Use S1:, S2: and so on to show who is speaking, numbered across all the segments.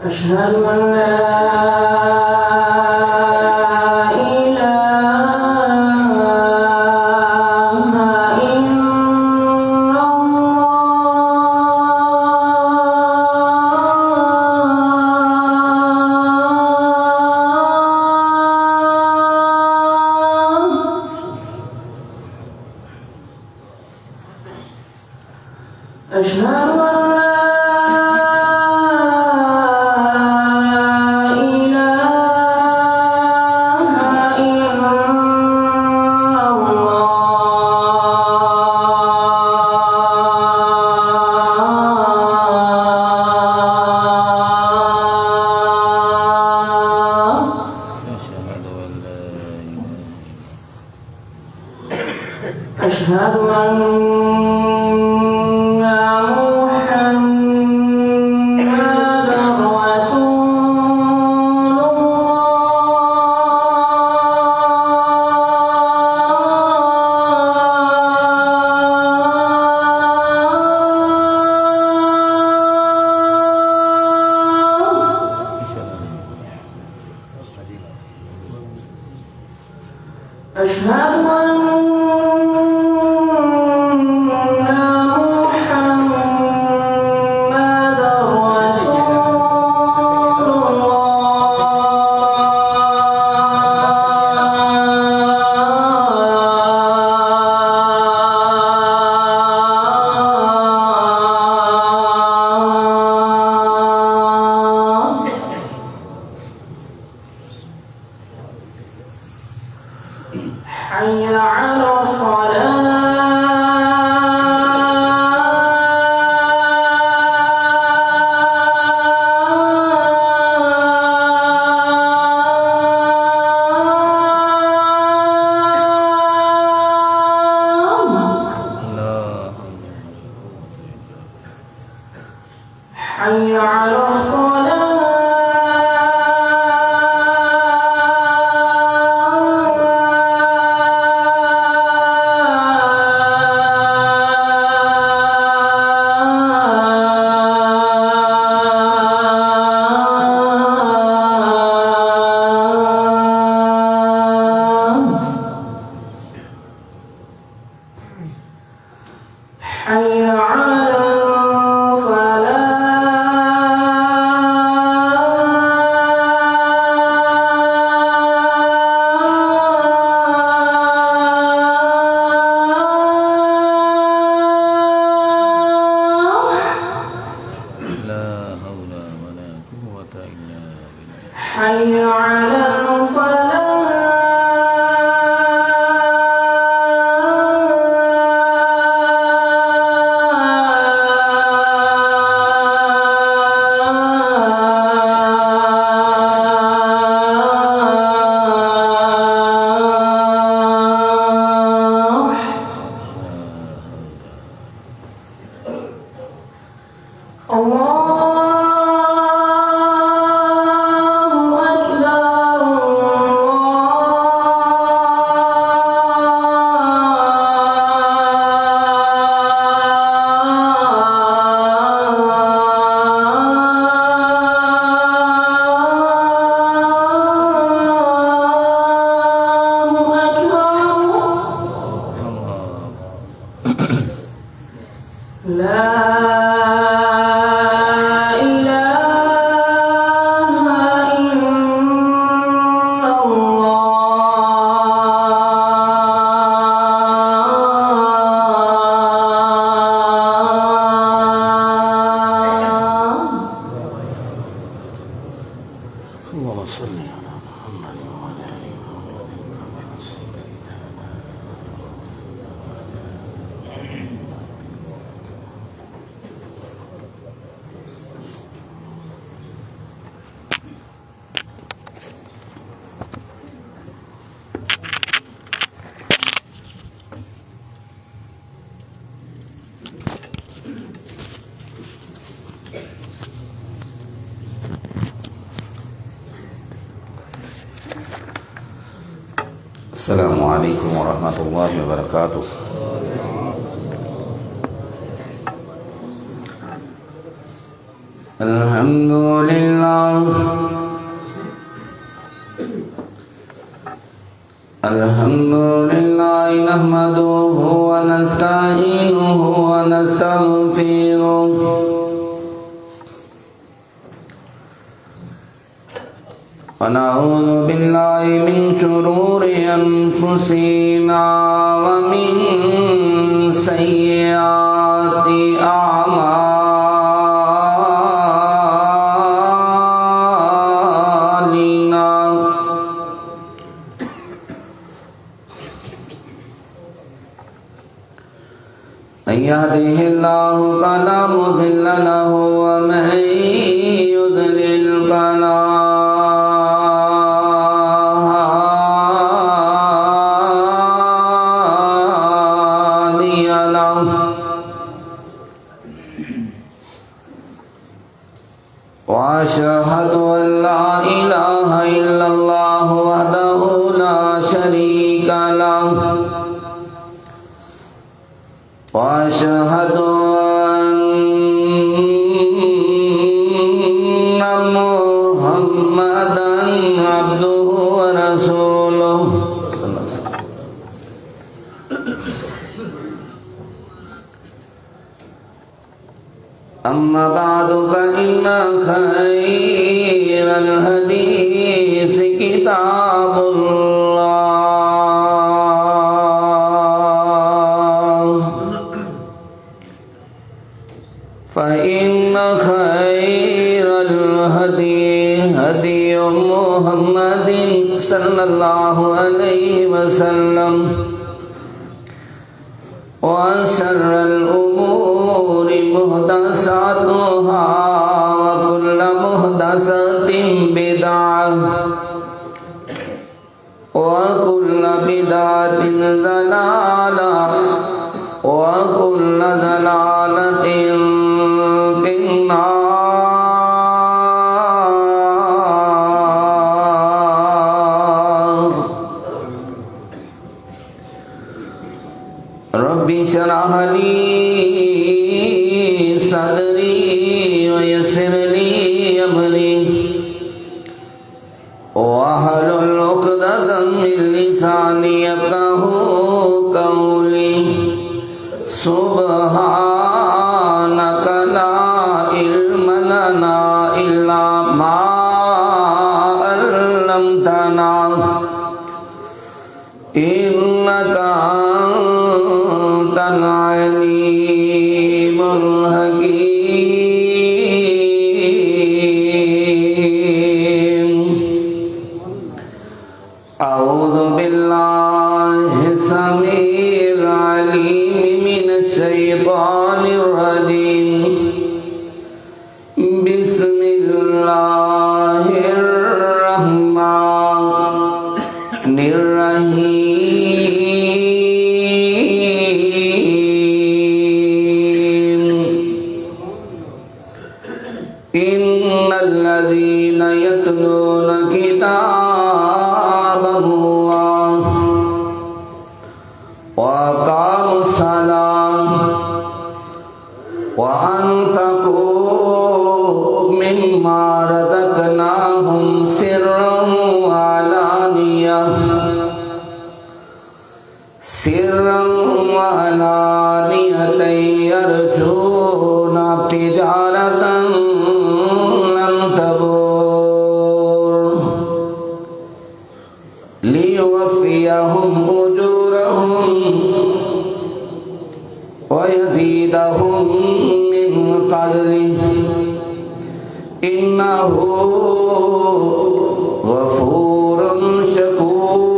S1: أشهد أن لا أشهد أن محمدًا رسول الله. أشهد حي على حي على الصلاة. حي على حي على اللهم صل على محمد وعلى آل محمد كما صليت على السلام عليكم ورحمة الله وبركاته. الحمد لله نحمده ونستعينه ونستغفره ونعوذ بالله من شرور أنفسنا ومن سيئات أعمالنا من يهده الله فلا مضل له ومن يضلل فلا وأشهد أن لا إله إلا الله وحده لا شريك له وأشهد أن محمدا عبده ورسوله أما بعد فإن خير الحديث كتاب الله فإن خير الهدي هدي محمد صلى الله عليه وسلم وشر الأمور محدثاتها وكل محدثة بدعة وكل بدعة ضلالة وكل ضلالة في النار. رب اشرح لي صدري ويسر لي أمري واحلل عقدة من لساني يفقهوا قولي سبحانك لا علم لنا إلا ما علمتنا إنك أنت العليم الحكيم. أعوذ بالله السميع العليم من الشيطان الرجيم. بسم الله الرحمن الرحيم. إن الذين يتلون كتاب الله وأقاموا الصلاة وأنفقوا مما رزقناهم سرا وعلانية يرجون تجارة لن تبور ليوفيهم أجورهم ويزيدهم من فضله إنه غفور شكور.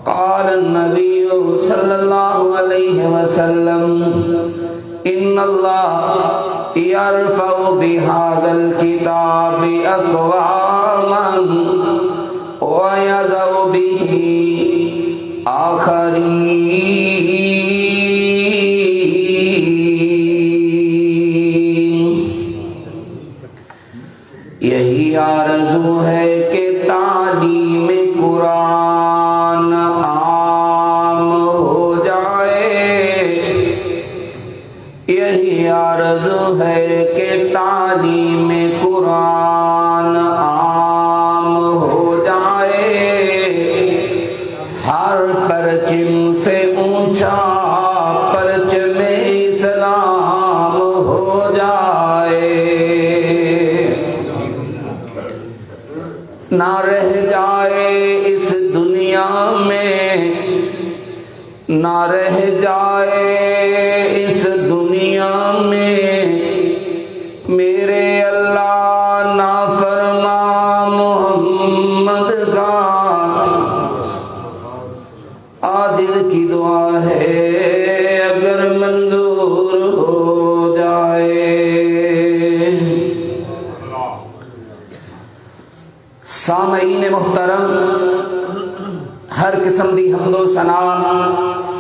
S1: قال النبي صلى الله عليه وسلم إن الله يرفع بهذا الكتاب أقواما ويذر به آخرين. है कि तालीम कुरान आम हो जाए। यही आरज़ू है कि तालीम कुरान आम हो जाए। हर परचम से ऊंचा परचम इस्लाम हो जाए। ना रह जाए इस दुनिया में, ना रह जाए इस दुनिया में मेरे अल्लाह ना फरमा मोहम्मद का। आजिज़ की दुआ है अगर मंजूर हो जाए। सामईन मुहतरम, हर किस्म दी हम्दो सना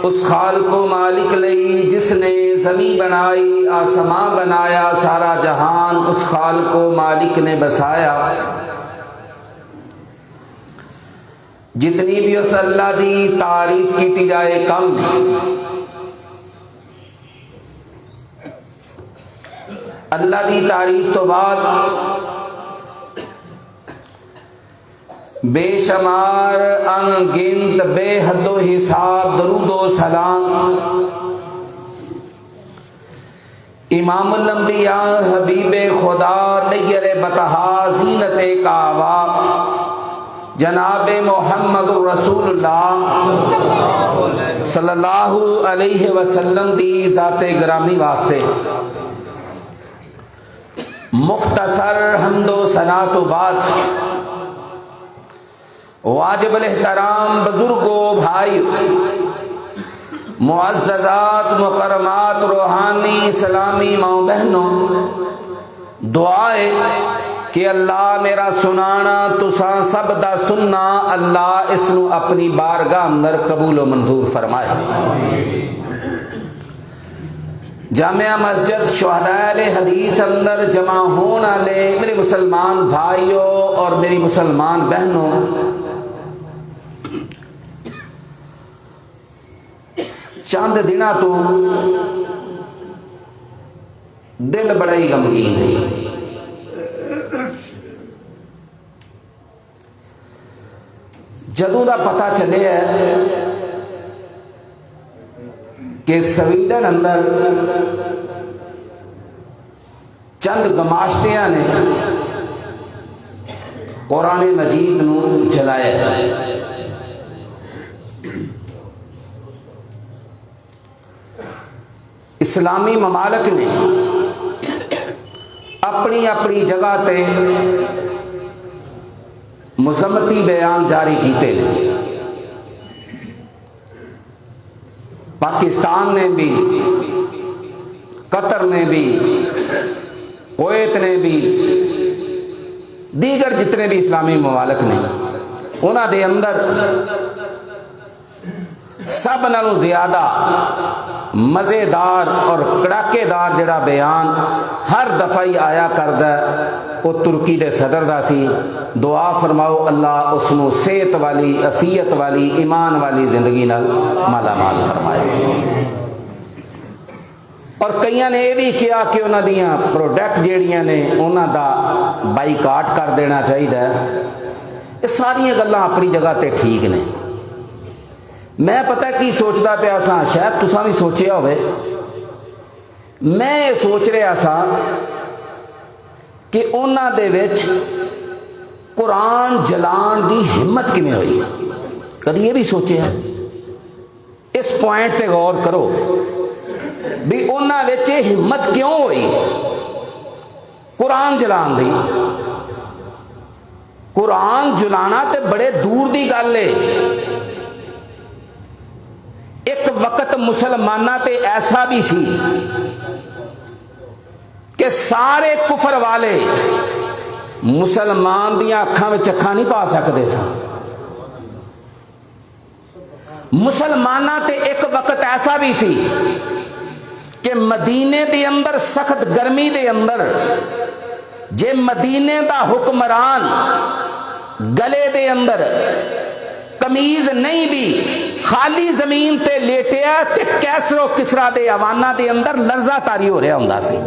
S1: उस खाल को मालिक लई जिसने ज़मीं बनाई, आसमां बनाया, सारा जहान उस खाल को मालिक ने बसाया। जितनी भी उस अल्लाह दी तारीफ की जाए कम है। अल्लाह दी तारीफ तो बाद बेशुमार अनगिनत बेहदो हिसाब दरूदो सलाम इमामुल अंबिया हबीबे खुदा नय्यरे बतहा ज़ीनते काबा जनाबे मोहम्मद रसूलुल्लाह सल्लल्लाहु अलैहि वसल्लम दी ज़ाते ग्रामी वास्ते मुख्तसर हम्दो सना तो बाद वाजिबुल एहतराम बुजुर्गो भाई मुअज़्ज़ज़ात मुकरमात रूहानी इस्लामी माँ बहनों, दुआए कि अल्लाह मेरा सुनाना तुसा सब दा सुनना अल्लाह इसनू अपनी बारगाह अंदर कबूल व मंजूर फरमाए। जामिया मस्जिद शुहदाए हदीस अंदर जमा होने वाले मेरे मुसलमान भाइयों और मेरी मुसलमान बहनों, चंद दिना तो दिल बड़ा ही गमगीन है। जदों का पता चले है कि स्वीडन अंदर चंद गमाश्तियां ने कुरान मजीद नू जलाया है। इस्लामी ममालक ने अपनी अपनी जगह ते मुज़म्मती बयान जारी किए ने। पाकिस्तान ने भी, कतर ने भी, कुवैत ने भी, दीगर जितने भी इस्लामी ममालक ने उन्हां दे अंदर सब नालों ज्यादा मजेदार और कड़ाकेदार जड़ा बयान हर दफा ही आया करदा वो तुर्की दे सदर दा सी। दुआ फरमाओ अल्लाह उसनू सेहत वाली, अफियत वाली, ईमान वाली जिंदगी नाल मालामाल फरमाए। और कईयां ने यह भी किया कि उन्हां दियां प्रोडक्ट जेड़ियां ने उन्हां दा बाईकाट कर देना चाहिए। ये सारियां गल्लां अपनी जगह ते ठीक ने। मैं पता की सोचता पिया सा, शायद तुसां भी सोचिया होवे। मैं ये सोच रहा सा कि उन्हां दे विच कुरान जलान दी हिम्मत किवें होई। कदी ये भी सोचिया? इस पॉइंट पे गौर करो भी उन्हां विच हिम्मत क्यों होई कुरान जलान दी। कुरान जलाना ते बड़े दूर दी गल है। एक वक्त मुसलमाना ते ऐसा भी सी कि सारे कुफर वाले मुसलमान दियां अखां विच अखां नहीं पा सकते सन। मुसलमाना ते एक वक्त ऐसा भी सी कि मदीने दे अंदर सख्त गर्मी दे अंदर जे मदीने दा हुक्मरान गले दे अंदर कमीज नहीं भी खाली जमीन ते लेटिया ते कैसरो किसरा दे अवाना दे अंदर लर्जा तारी हो रहा हुंदा सी।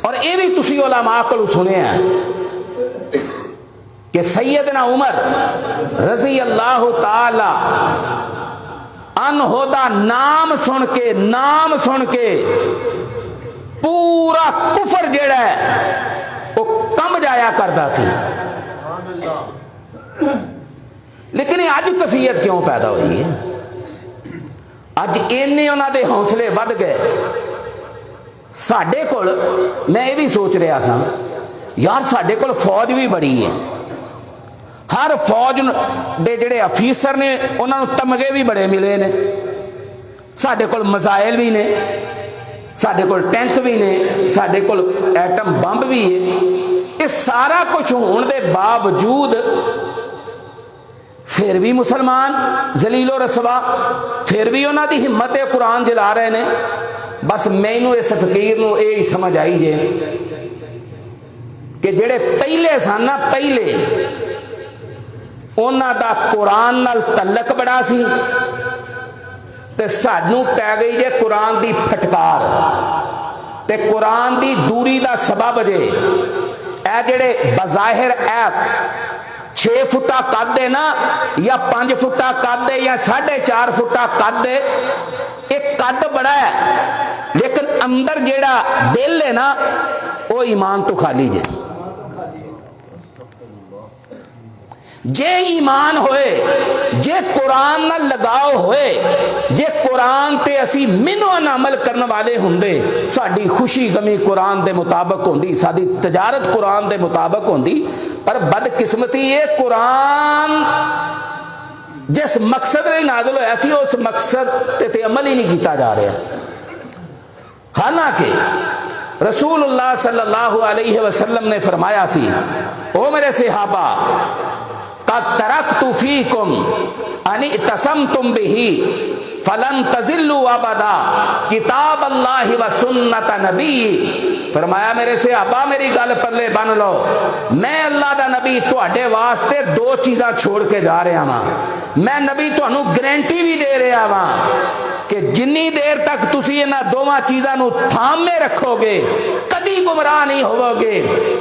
S1: और ये भी तुसी उलमा कोलों सुनिया कि सैयदना उमर रजी अल्लाह ताला अन्हो दा नाम सुन के पूरा कुफर जेड़ा है वो कम जाया करता सी। लेकिन अज कफियत क्यों पैदा हुई है? अज इन्ने उन्होंने हौसले वध गए। साडे कोल मैं ये भी सोच रहा था यार, साडे कोल फौज भी बड़ी है, हर फौज दे जेड़े अफीसर ने उन्होंने तमगे भी बड़े मिले ने, साडे कोल मिसाइल भी ने, साडे कोल टैंक भी ने, साडे कोल एटम बंब भी है। ये सारा कुछ होने के बावजूद फिर भी मुसलमान जलीलो रसवा, फिर भी उन्हों की हिम्मत है कुरान जला रहे ने। बस मैनू इस फकीर नूं ये ही समझ आई जे कि जेड़े पहले सन ना, पहले उन्हां दा कुरान नाल तलक बड़ा सी ते सानू पै गई जे कुरान दी फटकार ते कुरान दी दूरी दा सबब जे ए जेड़े बज़ाहिर ऐप 6 फुटा कद है ना, या 5 फुटा कद है, या 4.5 फुटा कद है, एक कद बड़ा है लेकिन अंदर जेड़ा दिल है ना वो ईमान तो खाली जे। जे ईमान होए, जे कुरान नाल लगाओ होए, जे कुरान ते असी मिनोन अमल करने वाले हुंदे, साडी खुशी गमी कुरान दे मुताबिक होंदी, साडी तजारत कुरान दे मुताबिक होंदी। पर बदकिस्मती ये कुरान जिस मकसद में नाज़िल होया सी उस मकसद ते अमल ही नहीं किया जा रहा। हालांकि रसूलुल्लाह सल्लल्लाहु अलैहि वसल्लम ने फरमाया सी, ओ मेरे सहाबा, कद तरक्तु फीकुम अनि तसमतुम बिही फलन तजिल्लु अबदा किताब अल्लाह व सुन्नत नबी। फरमाया मेरे सहाबा मेरी गल पल्ले बन लो, मैं अल्लाह दा नबी तुहाडे वास्ते 2 चीज़ां छोड़ के जा रहा वां। मैं नबी तुहानू गारंटी भी दे रहा वां कि जिन्नी देर तक तुसी इन्हां दोवां चीज़ां नू थामे रखोगे कदी गुमराह नहीं होवोगे,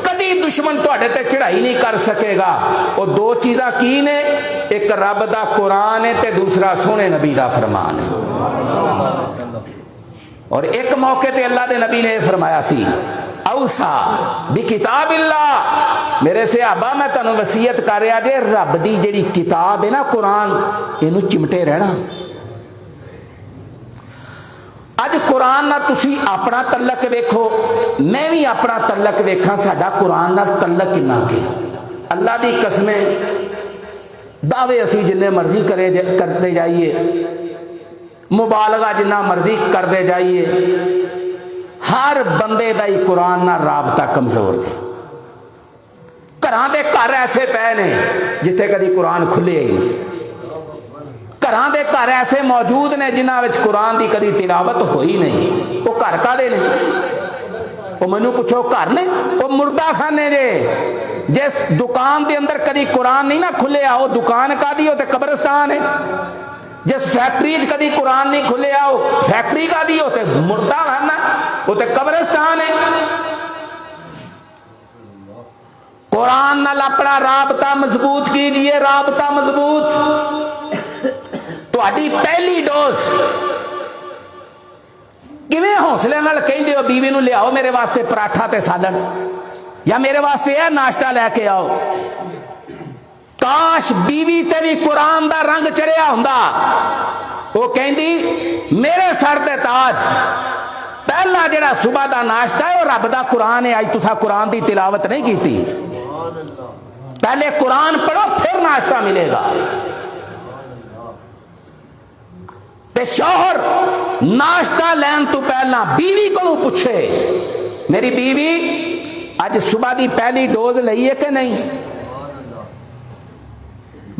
S1: कदी दुश्मन तुहाडे ते चढ़ाई नहीं कर सकेगा। वो 2 चीज़ां की ने? एक रब दा कुरान है ते दूसरा सोने नबी दा फरमान है। और एक मौके ते अल्लाह दे नबी ने फरमाया सी, औसा बि किताबिल्लाह, मेरे सहाबा मैं तुहानू वसीयत कर रहा जे रब दी जेड़ी किताब है ना कुरान, इनू चिमटे रहना। अज कुरान नाल तुसी अपना तलक वेखो, मैं भी अपना तलक वेखा, साडा कुरान नाल तलक किन्ना के। अल्लाह दी कसमें दावे असी जिन्ने मर्जी करते जाइए, मुबालगा जिन्ना मर्जी करते जाइए, हर बंदे दा ही कुरान नाल राबता कमजोर है। घरां दे घर ऐसे पे ने जिथे कदी कुरान खुले ही नहीं, घरां दे घर ऐसे मौजूद ने जिन्हां विच कुरान की कदी तिलावत होई नहीं। वो घर कादे ने? वो मैनू पुछो, घर ने? वो मुर्दा खाने जे। जिस दुकान के अंदर कदी कुरान नहीं ना खुलिया, वो दुकान कादी? हो ते कब्रिस्तान है। जिस फैक्ट्री कदी कुरान नहीं खुलिया, वो फैक्ट्री कादी? हो ते मुर्दा खाना, वो ते कब्रिस्तान है। कुरान नाल अपना राबता मजबूत कीजिए, राबता मजबूत। तुहाडी पहली डोज किवें हौसले नाल कहंदे हो बीवी नूं लियाओ मेरे वास्ते पराठा ते सालन, या मेरे वास्ते यह नाश्ता लैके आओ। काश बीवी ते भी कुरान दा रंग चढ़िया हुंदा। वो कहंदी मेरे सर ते ताज, पहला जेड़ा सुबह दा नाश्ता है वो रब दा कुरान है। अज तुसा कुरान दी तिलावत नहीं कीती, पहले कुरान पढ़ो फिर नाश्ता मिलेगा। ते शौहर नाश्ता लैन तो पहला बीवी को पूछे, मेरी बीवी अज सुबह की पहली डोज लई है कि नहीं?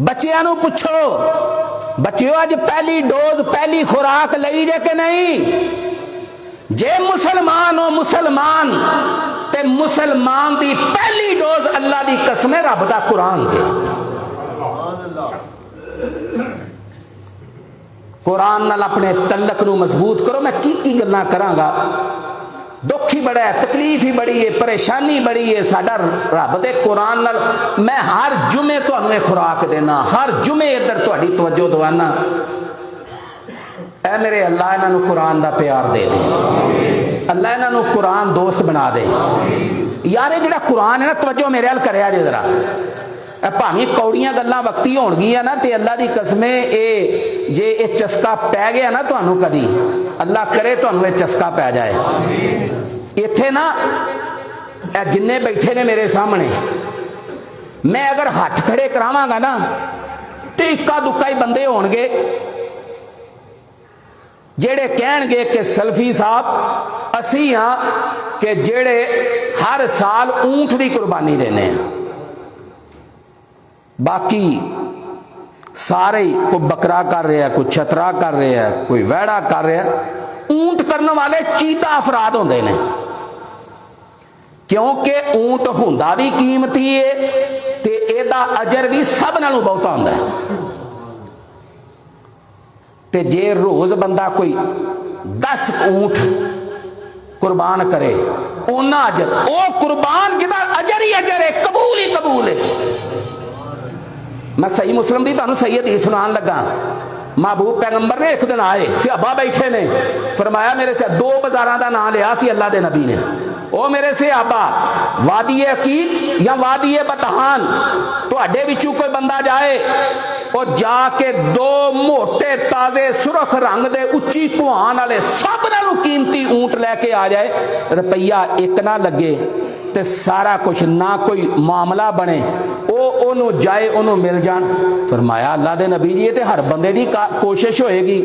S1: बच्चियां नूं पुछो, बच्चियों अज पहली डोज पहली खुराक लई जे कि नहीं? जे मुसलमान हो मुसलमान ते मुसलमान दी पहली डोज अल्लाह दी कसम है रब दा कुरान जे। कुरान नाल अपने तलक नू मजबूत करो। मैं की गल्लां करांगा, दुख ही बड़ा है, तकलीफ ही बड़ी है, परेशानी बड़ी है। साडा रब दे कुरान नाल मैं हर जुमे तुहानू खुराक देना, हर जुमे इधर तुहाडी तवज्जो दवाना। ऐ मेरे अल्लाह इन्हां नू कुरान दा प्यार दे दे, अल्लाह इन्हां नू कुरान दोस्त बना दे। यार जिहड़ा कुरान है ना, तवज्जो मेरे हाल करिया जे जरा। भावें कौड़ियां गल्लां वक्ती होणगियां ना, ते अल्लाह दी कसम ए जे ए चस्का पै गया ना तुहानू, कदी अल्लाह करे तुहानू ए चस्का पै जाए। इत्थे ना ए जिन्ने बैठे ने मेरे सामने, मैं अगर हथ खड़े करावांगा ना ते इक्का दुक्का ही बंदे होणगे जेड़े कहणगे कि सल्फी साहब असी हाँ कि जेड़े हर साल ऊंट की कुर्बानी देने हैं। बाकी सारे कोई बकरा कर रहा है, कोई छतरा कर रहा है, कोई वैड़ा कर रहा है। ऊंट करने वाले चीता अफराद होंदे ने, क्योंकि ऊंट हुंदा भी कीमती है ते एदा अजर भी सब नालों बहुता हुंदा है। ते जे रोज बंदा कोई 10 ऊंट कुर्बान करे ओना अजर, ओ कुर्बान किदा अजर ही अजर है, कबूल ही कबूल है। मैं सही मुस्लिम दी तुहानू सही हदीस सुनान लगा। महबूब पैगंबर ने एक दिन आए, सहाबा बैठे ने, फरमाया मेरे से 2 बाजारां दा नाम लिया सी अल्लाह दे नबी ने। ओ मेरे सहाबा, वादी अकीक या वादी बतहान, तुहाडे विचों कोई बंदा जाए और जाके 2 मोटे ताजे सुरख रंग दे उच्ची कुहान वाले सब नालों कीमती ऊंट लैके आ जाए, रुपया एक ना लगे ते सारा कुछ ना कोई मामला बने, ओनू जाए ओनू मिल जान। फरमाया अल्लाह दे नबी जी, ये ते हर बंदे दी कोशिश होएगी,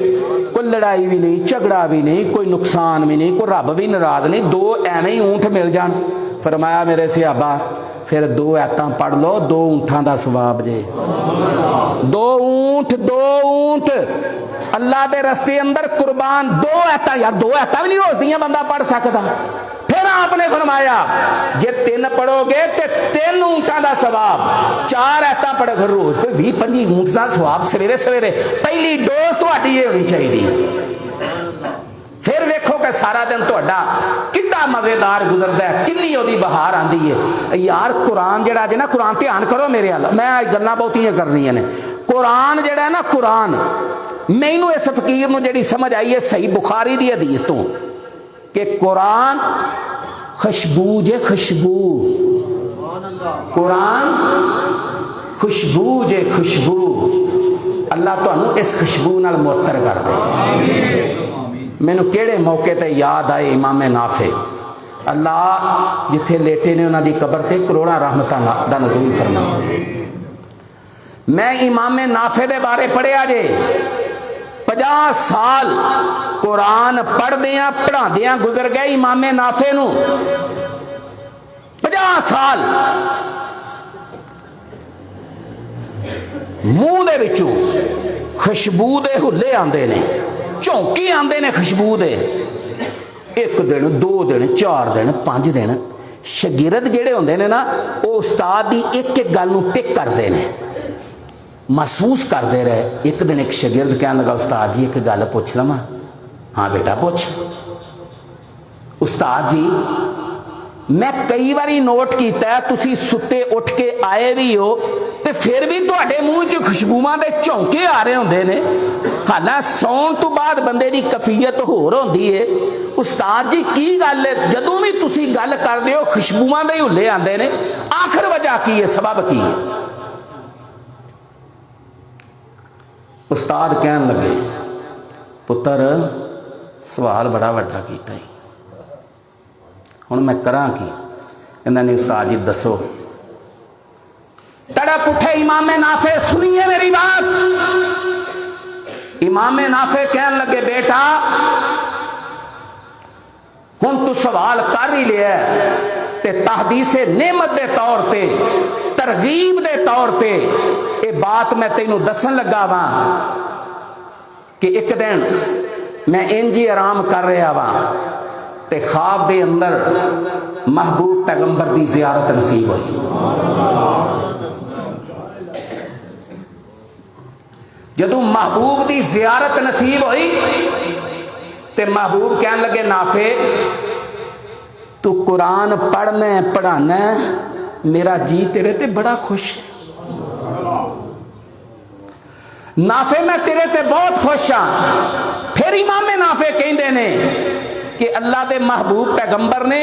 S1: कोई लड़ाई भी नहीं, झगड़ा भी नहीं, कोई नुकसान भी नहीं, कोई रब भी नाराज नहीं, 2 एवें ही ऊंट मिल जान। फरमाया मेरे सहाबा फिर 2 ऐतां पढ़ लो, 2 ऊंठां दा सवाब जे। 2 ऊंट अल्लाह दे रस्ते अंदर कुर्बान, 2 ऐतां। यार 2 ऐतां भी नहीं रोज दियां बंदा पढ़ सकता। फिर आपने फरमाया जे 3 पढ़ोगे तो 3 ऊंटां दा सवाब, 4 ऐतां पढ़ो रोज, कोई 20-25 ऊंट दा सवाब सवेरे सवेरे पहली डोज तुहाडी ये होनी चाहिए। फिर वेखो कि सारा दिन तुहाडा कितना मजेदार गुजरदा है, कितनी ओदी बहार आंदी है। यार कुरान जिहड़ा जे ना, कुरान ध्यान करो मेरे हाल, मैं गल्लां बहुतियां करनियां ने। कुरान जिहड़ा है ना, कुरान मैनू इस फकीर नू जिहड़ी समझ आई है सही बुखारी दी हदीस तो, कि कुरान खुशबू जे, खुशबू। कुरान खुशबू जे, खुशबू। अल्लाह तुहानू इस खुशबू नाल मुअत्तर कर दे। मैनू केड़े मौके ते याद आए इमाम नाफे, अल्लाह जिथे लेटे ने उन्हां दी कबर ते करोड़ां रहमतां दा नज़ूल फरमा। मैं इमाम नाफे दे बारे पढ़िया जे, 50 साल कुरान पढ़दियां पढ़ादियां गुजर गए इमाम नाफे नू। 50 साल मूंह दे विचों खुशबू दे हुले आंदे ने, झोंके आंदे ने खुशबू दे। 1 दिन 2 दिन 4 दिन 5 दिन शागिर्द जेड़े होंदे ने ना, वो उस्ताद दी एक गल नूं पिक करदे ने, महसूस करते रहे। एक दिन एक शागिर्द कहने लगा, उस्ताद जी एक गल पूछ लवां? हाँ बेटा पूछ। उस्ताद जी मैं कई बारी नोट किया तुसी सुते उठ के आए भी हो ते फिर भी तुहाडे मूँह च खुशबूआं दे झोंके आ रहे होंदे ने। हालां सौण तो बाद बंदे दी कफीयत होर होंदी है। उस्ताद जी की गल है, जदों भी तुसी गल करदे हो खुशबूआं दे हुले आंदे ने, आखिर वजह की है, सबब की है? उस्ताद कहन लगे, पुत्र सवाल बड़ा वड्डा कीता है, हुण मैं करां की? कहंदा नहीं उस्ताद जी दसो। तड़प उठे इमाम नाफे, सुनिए मेरी बात। इमाम नाफे कहन लगे, बेटा हुण तू सवाल कर ही लिया ते तहदीसे नेमत दे तौर पे, तरगीब दे तौर पे ये बात मैं तेनू दसन लगा वा कि एक दिन मैं इंज ही आराम कर रहा वा ते ख्वाब दे अंदर महबूब पैगंबर की जियारत नसीब हुई। जदों महबूब की जियारत नसीब हुई ते महबूब कहन लगे नाफे तू कुरान पढ़ना पढ़ाना, मेरा जी तेरे ते बड़ा खुश है। नाफे मैं तेरे ते बहुत खुश हाँ। फिर इमाम नाफे कहते ने कि अल्लाह दे महबूब पैगंबर ने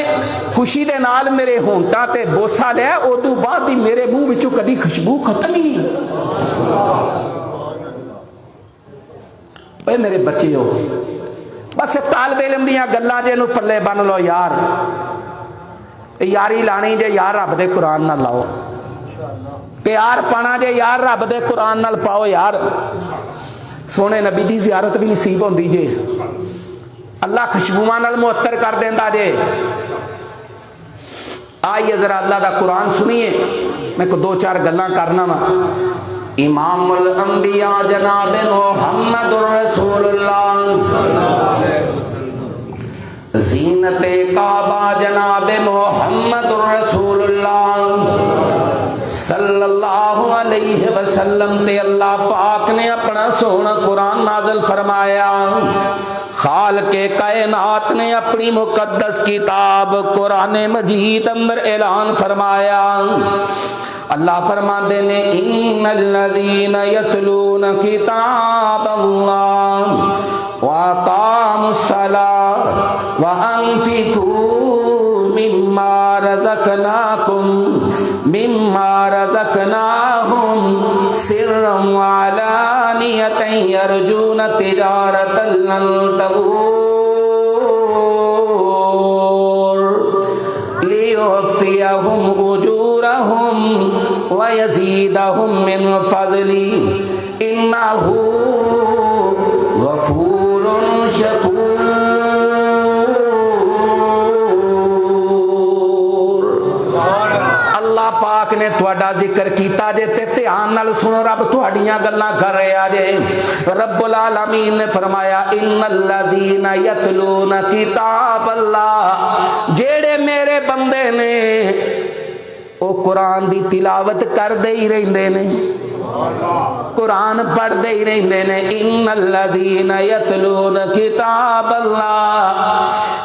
S1: खुशी दे नाल मेरे होंठा ते बोसा लिया, उदू बाद ही मेरे मुंह विचों कदी खुशबू खत्म ही नहीं। ओए मेरे बच्चे हो, बस तालबे इल्म दियां गल्लां जे नूं पल्ले बन लो यार। यारी लानी जे यार रब दे कुरान नाल लाओ, प्यार पाना जे यार रब दे कुरान नाल पाओ यार। सोने नबी दी जियारत भी नसीब होंदी जे, अल्लाह खुशबुआं नाल मुअत्तर कर देंदा जे। आइए जरा अल्लाह दा कुरान सुनिए, मैं को दो चार गल्लां करना वा। इमामुल अंबिया जनाब मुहम्मदुर रसूलुल्लाह, ज़ीनते काबा जनाब मुहम्मदुर रसूलुल्लाह सल्लल्लाहु अलैहि वसल्लम ते अल्लाह पाक ने अपना सोहना कुरान नाज़िल फरमाया। खाल के कायनात ने अपनी मुकद्दस किताब कुरान मजीद अंदर ऐलान फरमाया। अल्लाह फरमाते ने इन्नल्लज़ीना यतलूना किताबल्लाह व अक़ामुस्सलाह व अनफ़िक़ू मिम्मा रज़क़नाहुम सिर्रन व अलानियतन यरजूना तिजारतन लन तबूर लियुवफ़्फ़ियहुम उजूरहुम व यज़ीदहुम मिन फ़ज़ली इन्नहु गफ़ूरुन शकूर। अल्लाह पाक ने तुहाडा जिक्र कीता जे ते ध्यान नाल सुनो, रब तुहाडियां गल्लां कर रहा जे। रब्बुल आलमीन ने फरमाया इन्नल्लज़ीना यतलूना किताबल्लाह, जेड़े मेरे बंदे ने ओ कुरान दी तिलावत करदे ही रहिंदे ने, कुरान पढ़ते ही रहते ने। इन्नल्लज़ीना यतलूना किताबल्लाह,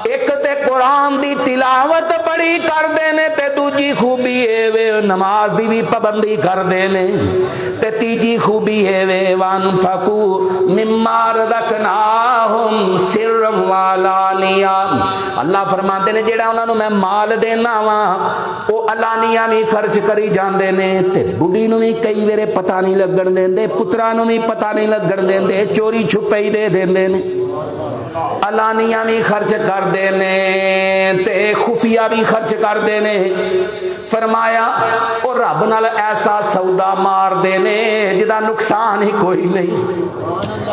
S1: एक ते कुरान दी तिलावत बड़ी करते ने ते दूजी खूबी है वे नमाज दी भी पाबंदी करते ने ते तीजी खूबी है वे वनफकू मिम्मा रज़क़नाहुम सिर्रन व अलानिया। अल्लाह फरमाते ने जेड़ा उन्हां नूं मैं माल देना वा ओ अलानिया भी खर्च करी जांदे ने ते बुढ़ी नूं भी कई वेरे पता नहीं लगन देंदे, पुत्रा नूं भी पता नहीं लगन देंदे, चोरी छुपे ही दे देंदे ने। अलानिया भी खर्च करते ने ते खुफिया भी खर्च करते ने। फरमाया और रब नाल ऐसा सौदा मारते ने जिदा नुकसान ही कोई नहीं,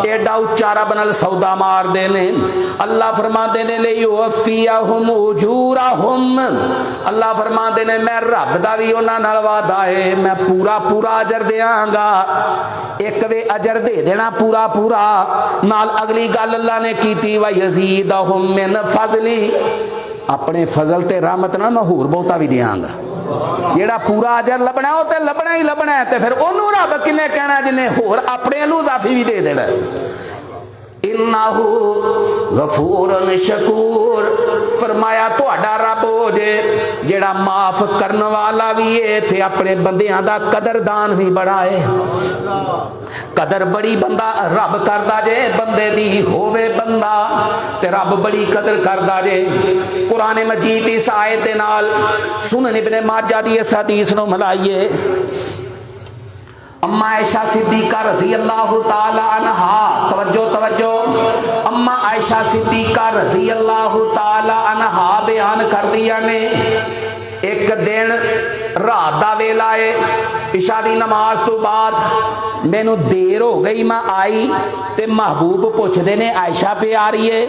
S1: एडा उच्चा रब नाल सौदा मारते ने। अल्लाह फरमाते ने लियुवफ़्फ़ियहुम उजूरहुम, अल्लाह फरमाते ने मैं रब दा भी उन्हां नाल वादा है, मैं पूरा पूरा अजर देंगा। एक वे अजर दे देना पूरा पूरा, नाल अगली गल अल्लाह ने कीती व यज़ीदहुम मिन फ़ज़ली, अपने फजल ते रहमत नाल मैं होर बहुता भी देंगा। जेड़ा पूरा अजर लभना वो तो लभना ही लभना है, तो फिर ओनू रब किने कहना जिन्हें होर अपने लू इज़ाफी भी दे देना। इन्नहु गफूरुन शकूर, फरमाया तुहाडा रब हो जे जेड़ा माफ करने वाला भी है ते अपने बंदियां दा कदरदान भी बड़ा है। कदर बड़ी बंदा रब करदा जे, बंदे दी होवे बंदा ते रब बड़ी कदर करदा जे। कुरान मजीद इस आयत दे नाल सुनन इब्ने माजा दी इस हदीस नूं मिलाइए। अम्मा आयशा सिद्दीका रज़ी अल्लाह ताला अन्हा, तवज्जो तवज्जो, अम्मा आयशा सिद्दीका रज़ी अल्लाह ताला अन्हा बयान कर दिया ने एक दिन रात दा वेला है, इशा दी नमाज तो बाद मैनू देर हो गई, मैं आई ते महबूब पुछदे ने आयशा प्यारी है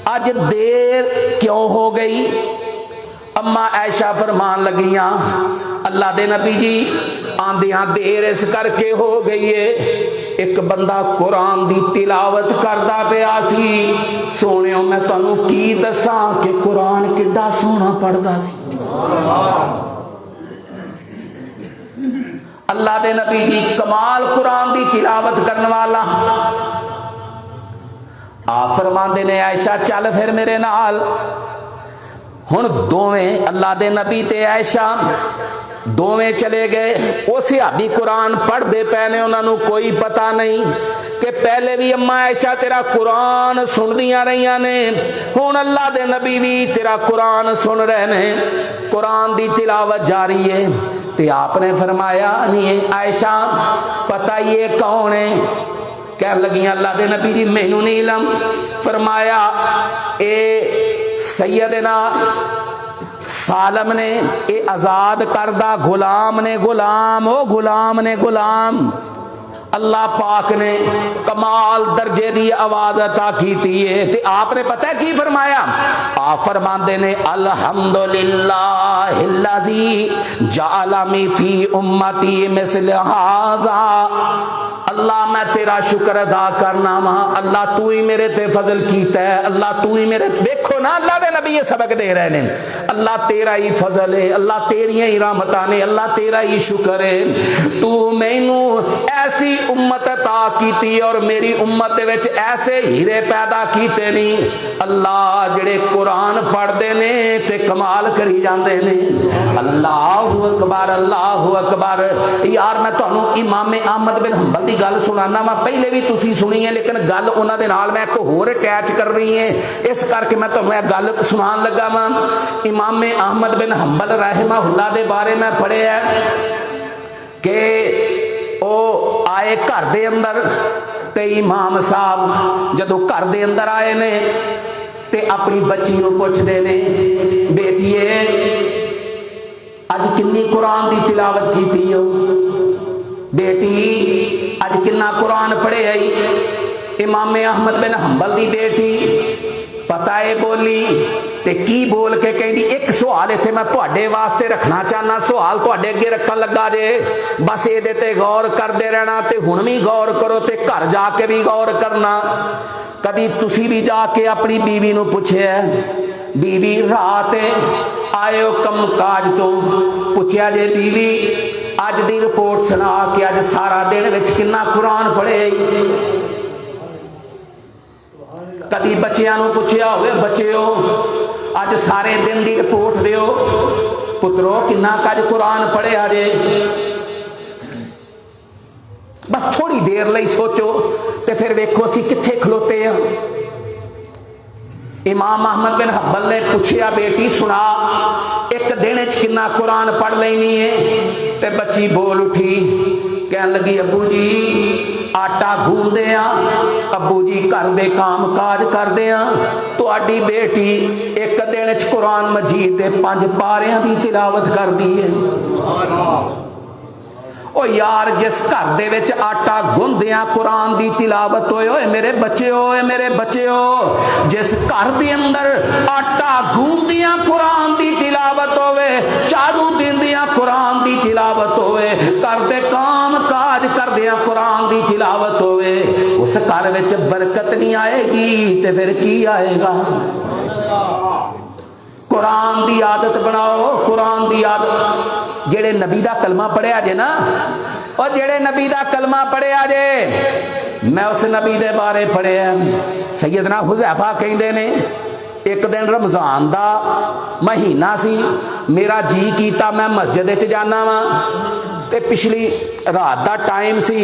S1: अज देर क्यों हो गई। अम्मा आयशा फरमान लगियां अल्लाह दे नबी जी आंदियां देर इस करके हो गई है, एक बंदा कुरान दी तिलावत करदा पिया सी। सोनियो मैं तुहानू की दसां कि कुरान किड्डा सोहना पढ़दा सी। अल्लाह दे नबी जी कमाल कुरान दी तिलावत करने वाला। आप फरमांदे ने आयशा चल फिर मेरे नाल। हुण दोवें अल्लाह दे नबी ते आयशा दोवें चले गए। वो सहाबी कुरान पढ़ते पे ने, उन्होंने कोई पता नहीं कि पहले भी अम्मा आयशा तेरा कुरान सुनदियां रही ने, हुण अल्लाह दे नबी भी तेरा कुरान सुन रहे ने। कुरान दी तिलावत जारी है ते आपने फरमाया नहीं आयशा पता ये कौन है? कह लगी अल्लाह दे नबी जी मैनू नहीं इलम। फरमाया ए सैयदना सालम ने, ए आजाद करदा गुलाम ने, गुलाम ओ गुलाम ने गुलाम। अल्लाह पाक ने कमाल दर्जे दी आवाज अता की है। ते आपने पता है की फरमाया? आप फरमाते ने अल्हम्दुलिल्लाहिल्लज़ी जाअलनी फी उम्मती मिसल हाज़ा। अल्लाह मैं तेरा शुक्र अदा करना वा, अल्लाह तू ही मेरे ते फजल कीता है, अल्लाह तू ही मेरे। देखो ना अल्लाह दे नबी ये सबक दे रहे हैं, अल्लाह तेरा ही फजल है, अल्लाह तेरियां ही रहमतां ने, अल्लाह तेरा ही शुक्र है। तू मैनू ऐसी उम्मत अता कीती और मेरी उम्मत दे विच ऐसे हीरे पैदा कीते नहीं। अल्लाह जेड़े कुरान पढ़दे ने ते कमाल करी जांदे ने। अल्लाहु अकबर अल्लाहु अकबर। यार मैं तुहानू इमाम अहमद बिन हंबल दी गल सुनाना वा, पहले भी तुसी सुनी है लेकिन गल उन्हां दे नाल मैं एक होर अटैच कर रही है, इस करके मैं तुहानू यह गल सुनान लगा वा। इमाम अहमद बिन हंबल रहमहुल्लाह दे बारे मैं पढ़िया कि ओ आए घर दे अंदर ते इमाम साहब जदों घर दे अंदर आए ने ते अपनी बच्ची नूं पुछदे ने बेटीए अज किन्नी कुरान दी तिलावत कीती हो? बेटी अज किन्ना कुरान पढ़े आई? इमाम अहमद बिन हंबल दी बेटी पता है बोली ते की बोल के कहती एक सवाल इत्थे मैं तुहाडे वास्ते रखना चाहना, सवाल तुहाडे अगे रखन लगा जे, बस इहदे ते गौर करते रहना ते हुण भी गौर करो ते घर जाके भी गौर करना। कदी तुसी भी जाके अपनी बीवी नूं पुछिया बीवी रात आए हो कम काज तो, पुछया जे बीवी अज दी रिपोर्ट सुना कि अज सारा दिन विच किन्ना कुरान पढ़े? कदी बच्चियां नूं पुछया होवे बच्चिओ अज सारे दिन दी रिपोर्ट दिओ, पुत्रो किन्ना कज कुरान पढ़िया जे? बस थोड़ी देर लई सोचो ते फिर वेखो असीं कित्थे खलोते आ। इमाम अहमद बिन हंबल ने पूछया बेटी सुना एक दिन च किन्ना कुरान पढ़ लैनी है? ते बच्ची बोल उठी कह लगी अबू जी आटा गूंदे आ, अबू जी घर दे काम काज करदे आ, तुहाडी बेटी एक दिन च कुरान मजीद दे 5 पारियां दी तिलावत करदी है। ओ यार जिस घर दे विच आटा गुंदियां कुरान दी तिलावत होए, ओए मेरे बच्चे ओए मेरे बच्चे हो, जिस घर दे अंदर आटा गूंदियां कुरान दी तिलावत होवे, झाड़ू दिंदियां कुरान दी तिलावत होवे, घर दे काम काज करदियां कुरान दी तिलावत होवे, उस घर विच बरकत नहीं आएगी ते फिर की आएगा? कुरान दी आदत बनाओ, कुरान दी आदत। जेड़े नबी दा कलमा पढ़िया जे ना, और जेड़े नबी दा कलमा पढ़िया जे, मैं उस नबी दे बारे पढ़िया सैयदना हुज़ैफा कहंदे ने एक दिन रमजान दा महीना सी, मेरा जी कीता मैं मस्जिद च जाना वा ते पिछली रात दा टाइम सी,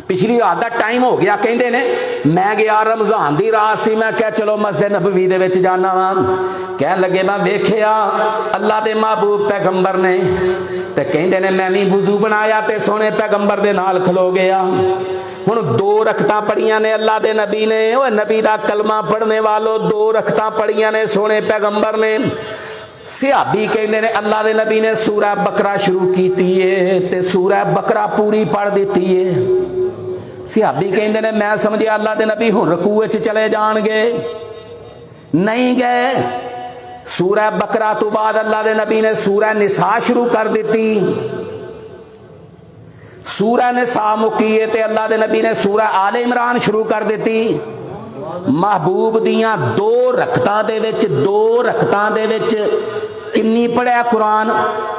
S1: पिछली रात का टाइम हो गया कहते ने, मैं गया रमजान की रात सी, मैं क्या चलो मस्जिद नबवी दे विच जाना वा। कह लगे मैं वेखिया अल्लाह दे महबूब पैगंबर ने ते कहते ने मैं भी वुजू बनाया ते सोने पैगंबर दे नाल खलो गया। हुण 2 रकतां पढ़ियां ने अल्लाह दे नबी ने, ओ नबी दा कलमा पढ़ने वालों 2 रकतां पढ़ियां ने सोने पैगंबर ने। सहाबी कहते ने अल्लाह दे नबी ने सूरह बकरा शुरू की ते सूरह बकरा पूरी पढ़ दी है। सहाबी कहते ने मैं समझिया अल्लाह दे नबी हुण रकूए च चले जाणगे, नहीं गए। सूरह बकरा तो बाद अल्लाह के नबी ने सूरह निसा शुरू कर दी। सूरह निसा मुकी है तो अल्लाह के नबी ने सूरह आले इमरान शुरू कर दी। महबूब दियां दो रखतां दे विच किन्नी पढ़िया कुरान,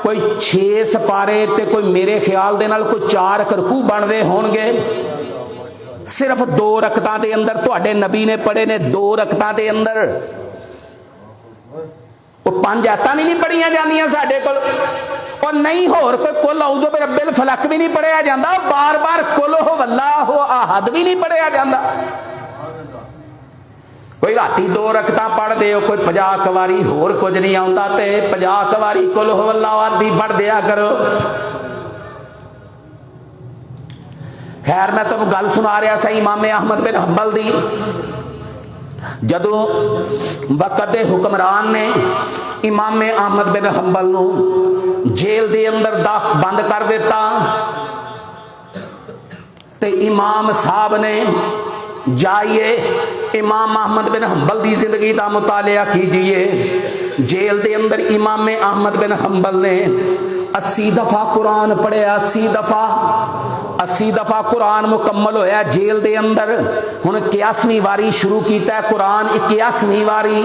S1: कोई 6 सपारे ते कोई मेरे ख्याल दे नाल कोई 4 रकू बनते होणगे। सिर्फ 2 रकतां दे अंदर तुहाडे नबी ने पढ़े ने 2 रकतां दे अंदर। वो 5 आयतां भी नहीं पढ़िया जांदियां साडे कोल, और नहीं होर कोई कुल औज़ु बिरब्बिल फलक भी नहीं पढ़िया जांदा, बार बार कुल हो वल्लाहु अहद भी नहीं पढ़िया जांदा। कोई राती 2 रकतां पढ़ दे, कोई 50 वारी, होर कुछ नहीं आउंदा ते 50 वारी कुल हो वल्लाहु अहद ही पढ़ दिया करो। खैर मैं तुहानू गल सुना रहा सा इमाम अहमद बिन हंबल दी। जदों वक़्त दे हुक्मरान ने इमाम अहमद बिन हंबल नू जेल दे अंदर बंद कर दिता, ते इमाम साहब ने जाइए इमाम अहमद बिन हंबल की जिंदगी का मुतालिया कीजिए। जेल दे अंदर इमाम अहमद बिन हंबल ने 80 दफा कुरान पढ़िया। 80 दफा कुरान मुकम्मल होया जेल दे अंदर। हुण 81वीं वारी शुरू किया कुरान, 81वीं वारी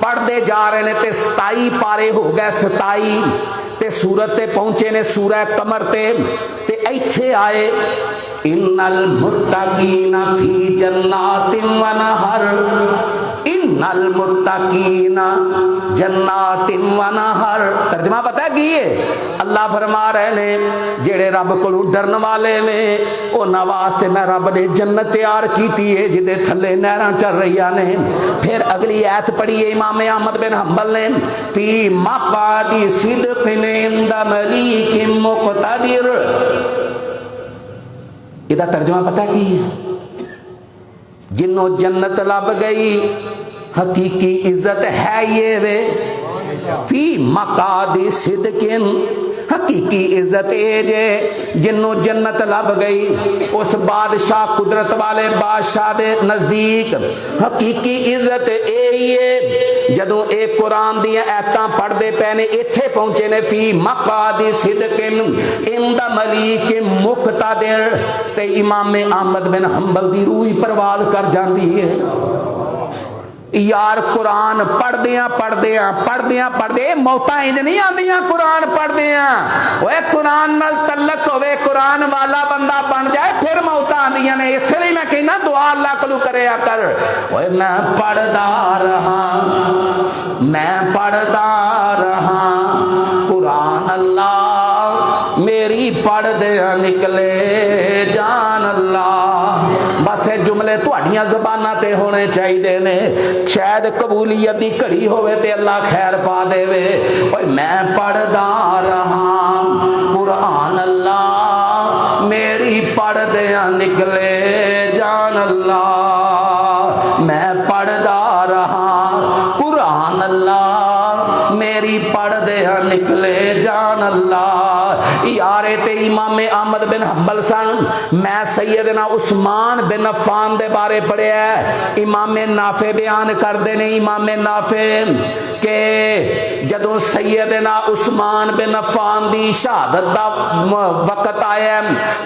S1: पढ़ते जा रहे ने ते 27 पारे हो गए। 27 ते सूरत ते पहुंचे ने सूरह कमर ते इत्थे आए इन्नल मुत्तकीना फी जन्नातिन व नहर, इन्नल मुत्तकीना जन्नातिन व नहर। तर्जमा पता की है? अल्लाह फरमा रहे ने जेड़े रब कोलों डरन वाले ने उन्हां वास्ते मैं रब ने जन्नत तैयार कीती है जिदे थल्ले नहरां चल रही ने। फिर अगली आयत पढ़ी है इमाम अहमद बिन हंबल ने, फी मक़ादी सिद्क़िन इंद मलीकिन मुक़तदिर। इहदा तर्जुमा पता की है? जिन्हों जन्नत लब गई हकीकी इज्जत है ये वे। फी मक़ादी सिद्क़िन, हकीकी इज्जत ये जे जिन्हों जन्नत लब गई उस बादशाह कुदरत वाले बादशाह दे नजदीक हकीकी इज्जत ये। जदों एक कुरान दी आयतां पढ़दे पे ने इत्थे पहुंचे ने फी मक़ादी सिद्क़िन इंद मलीकिन मुक़तदिर, ते इमाम अहमद बिन हंबल दी रूह ही परवाज़ कर जाती है। यार कुरान पढ़दे मौतां इंज नहीं आंदियां। कुरान पढ़दे ओए कुरान नाल तल्लक होवे, कुरान वाला बंदा बन जाए फिर मौतां आंदियां ने। इसलिए मैं कहना दुआ अल्लाह कोलों करया कर। ओए मैं पढ़दा रहा कुरान, अल्लाह मेरी पढ़दे निकले जान अल्लाह। बस ये जुमले तुहाडियां ज़बानां ते होने चाहिए ने। शायद कबूलियत की घड़ी होवे ते अल्लाह खैर पा देवे। ओए मैं पढ़दा रहा कुरान, अल्लाह मेरी पढ़दे निकले जान अल्लाह। मैं पढ़दा रहा कुरान, अल्लाह मेरी पढ़दे निकले जान अल्लाह। यारे ते इमाम अहमद बिन हंबल सन। मैं सैयदना उस्मान बिन अफ़्फ़ान दे बारे पढ़िया। इमाम नाफे बयान करते ने, इमाम नाफे के जदों सैयदना उस्मान बिन अफ़्फ़ान दी शहादत दा वक़्त आया,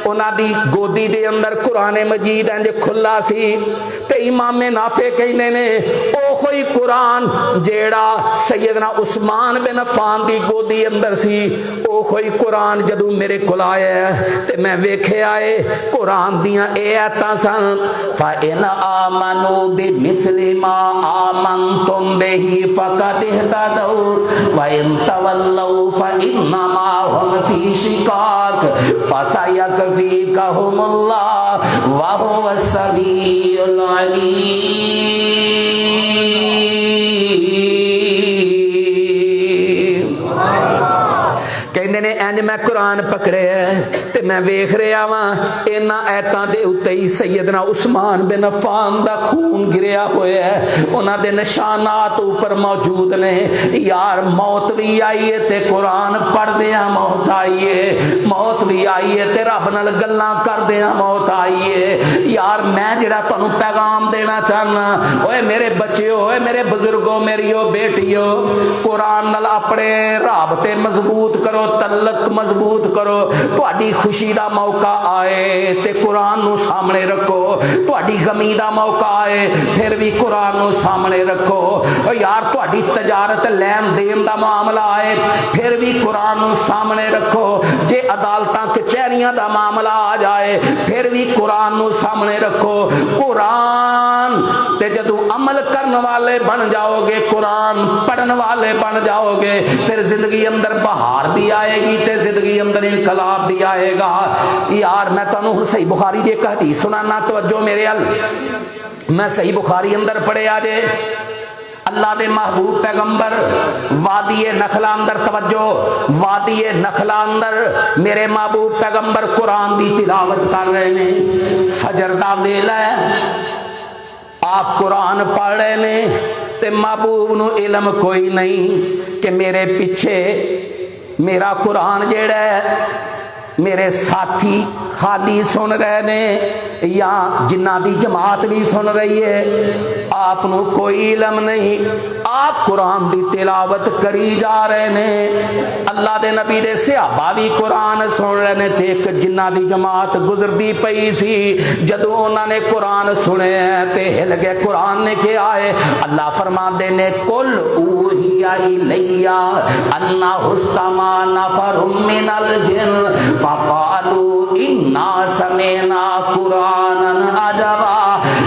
S1: उन्हां दी गोदी दे अंदर कुरान मजीद इंज खुला सी ते इमाम नाफे कहंदे ने ओ कोई कुरान जेड़ा सैयदना उस्मान बिन अफ़्फ़ान दी गोदी अंदर सी, ओ कोई कुरान जदों मेरे कोल आया ते मैं वेख्या है कुरान दियां ए आयतां सन। फा इन आमनू बिमिस्लि मा आमनतुम बिही फक़द इहतदौ व इन तवल्लौ फ इन्नमा हुम फी शिकाक फसयकफ़ीकहुमुल्लाह व हुवस समीउल अलीम। कहते ने इंज मैं कुरान पकड़े ते मैं वेख रहा वां इन्हां ऐतां दे उत्ते ही सैयदना उस्मान बिन अफ़्फ़ान दा खून गिरिया होया है, उन्हां दे निशानात ऊपर मौजूद ने। यार मौत भी आई है ते कुरान पढ़दियां मौत आई है, मौत भी आई है ते रब नाल गल्लां करदियां मौत आई है। यार मैं जिहड़ा तुहानूं पैगाम देना चाहना, ओए मेरे बच्चिओ, ओए मेरे बुजुर्गो, मेरियो बेटियो, कुरान नाल अपने राबते मजबूत करो, तल्लक मजबूत करो। तुहाडी खुशी दा मौका आए ते कुरान नूं सामने रखो, तुहाडी गमी दा मौका आए फिर भी कुरान नूं सामने रखो। यार तुहाडी तजारत लैन देन दा मामला आए फिर भी कुरान नूं सामने रखो। जे अदालतां कचहरियां दा मामला आ जाए फिर भी कुरान नूं सामने रखो। कुरान ते जदों अमल करने वाले बन जाओगे, कुरान पढ़ने वाले बन जाओगे, फिर जिंदगी अंदर बहार भी आएगी ते जिंदगी अंदर इनकलाब भी आएगा। यार मैं तुहानूं सही बुखारी दी एक हदीस सुनाना, तवज्जो मेरे अल। मैं सही बुखारी अंदर पढ़िया जे अल्लाह दे महबूब पैगंबर वादी नखला अंदर, तवज्जो, वादी नखला अंदर मेरे महबूब पैगंबर कुरान दी तिलावत कर रहे ने। फजर दा वेला है, आप कुरान पढ़ रहे ने ते महबूब नूं इलम कोई नहीं कि मेरे पीछे मेरा कुरान जेड़ा है मेरे साथी खाली सुन रहे ने या जिन्ना दी जमात भी सुन रही है, आपनों कोई इलम नहीं। आप कुरान दी तिलावत करी जा रहे ने, अल्लाह दे नबी दे सहाबा भी कुरान सुन रहे ने। ते एक जिन्ना दी जमात गुजरदी पई सी, जदों उन्होंने कुरान सुने ते हिल गए। कुरान ने क्या है? अल्लाह फरमाते ने कुल ऊहिया इलैया अन्ना हुस्तमा नफरुम मिनल जिन फ़क़ालू इन्ना समेना कुरानन अजबा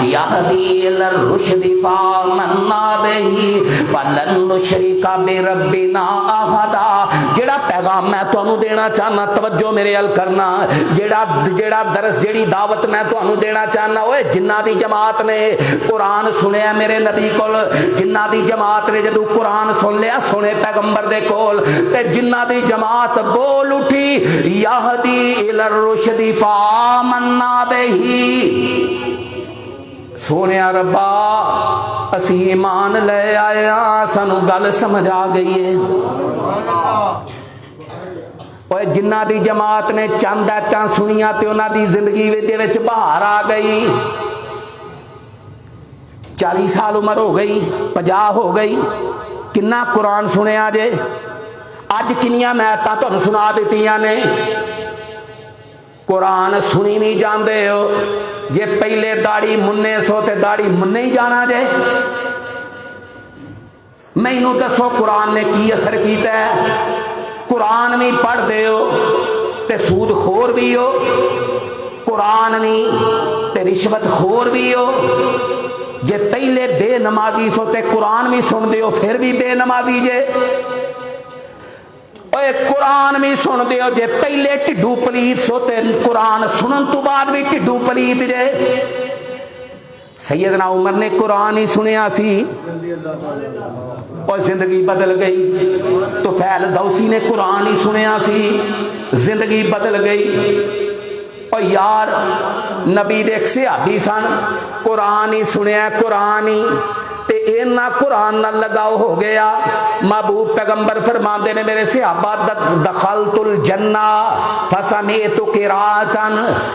S1: यहदी इलर रुश्दी फ़ामन्ना बिही वलन नुशरिका बिरब्बिना अहदा। जेड़ा पैगाम मैं तुहानू देना चाहना, तवज्जो मेरे अल करना, जेड़ा दरस जेड़ी दावत मैं तुहानू देना चाहना, ओए जिन्ना दी जमात ने कुरान सुनिया मेरे नबी कोल, जिन्ना दी जमात ने जदों कुरान सुन लिया सुने पैगंबर दे कोल, ते जिन्ना दी जमात बोल उठी यहदी इलर रुश्दी फ़ामन्ना बिही। सोनिया रब्बा असी ईमान ले आया, सानू गल समझ आ गई है। ओए जिन्ना दी जमात ने चंद ऐतां सुनिया ते उन्हां दी जिंदगी दे विच बहार आ गई। 40 साल उम्र हो गई, 50 हो गई, किन्ना कुरान सुनिया जे? अज किनियां मैतां तुहानू सुना दित्तियां ने, कुरान सुनी नहीं जाते हो। जे पहले दाढ़ी मुन्ने सो ते दाढ़ी मुन्ने ही जाना जे। मैनू दसो कुरान ने की असर किया है? कुरान भी पढ़ते हो ते सूद खोर भी हो, कुरान भी ते रिश्वत खोर भी हो। जे पहले बेनमाजी सो ते कुरान भी सुनते हो फिर भी बेनमाजी जे। कुरान भी सुनते हो, जे पहले ढिड्डू पलीत सो ते कुरान सुनन तो बाद भी ढिड्डू पलीत जे। सैयदना उमर ने कुरान ही सुनिया सी और जिंदगी बदल गई। तो फैल दौसी ने कुरान ही सुनिया सी, जिंदगी बदल गई। और यार नबी दे सहाबी सन, कुरान ही सुनिया, कुरान ही ते इन्ना कुरान नाल लगाव हो गया। महबूब पैगंबर फरमाते ने मेरे सहाबा दखलतुल जन्ना फसमीतु किरातन,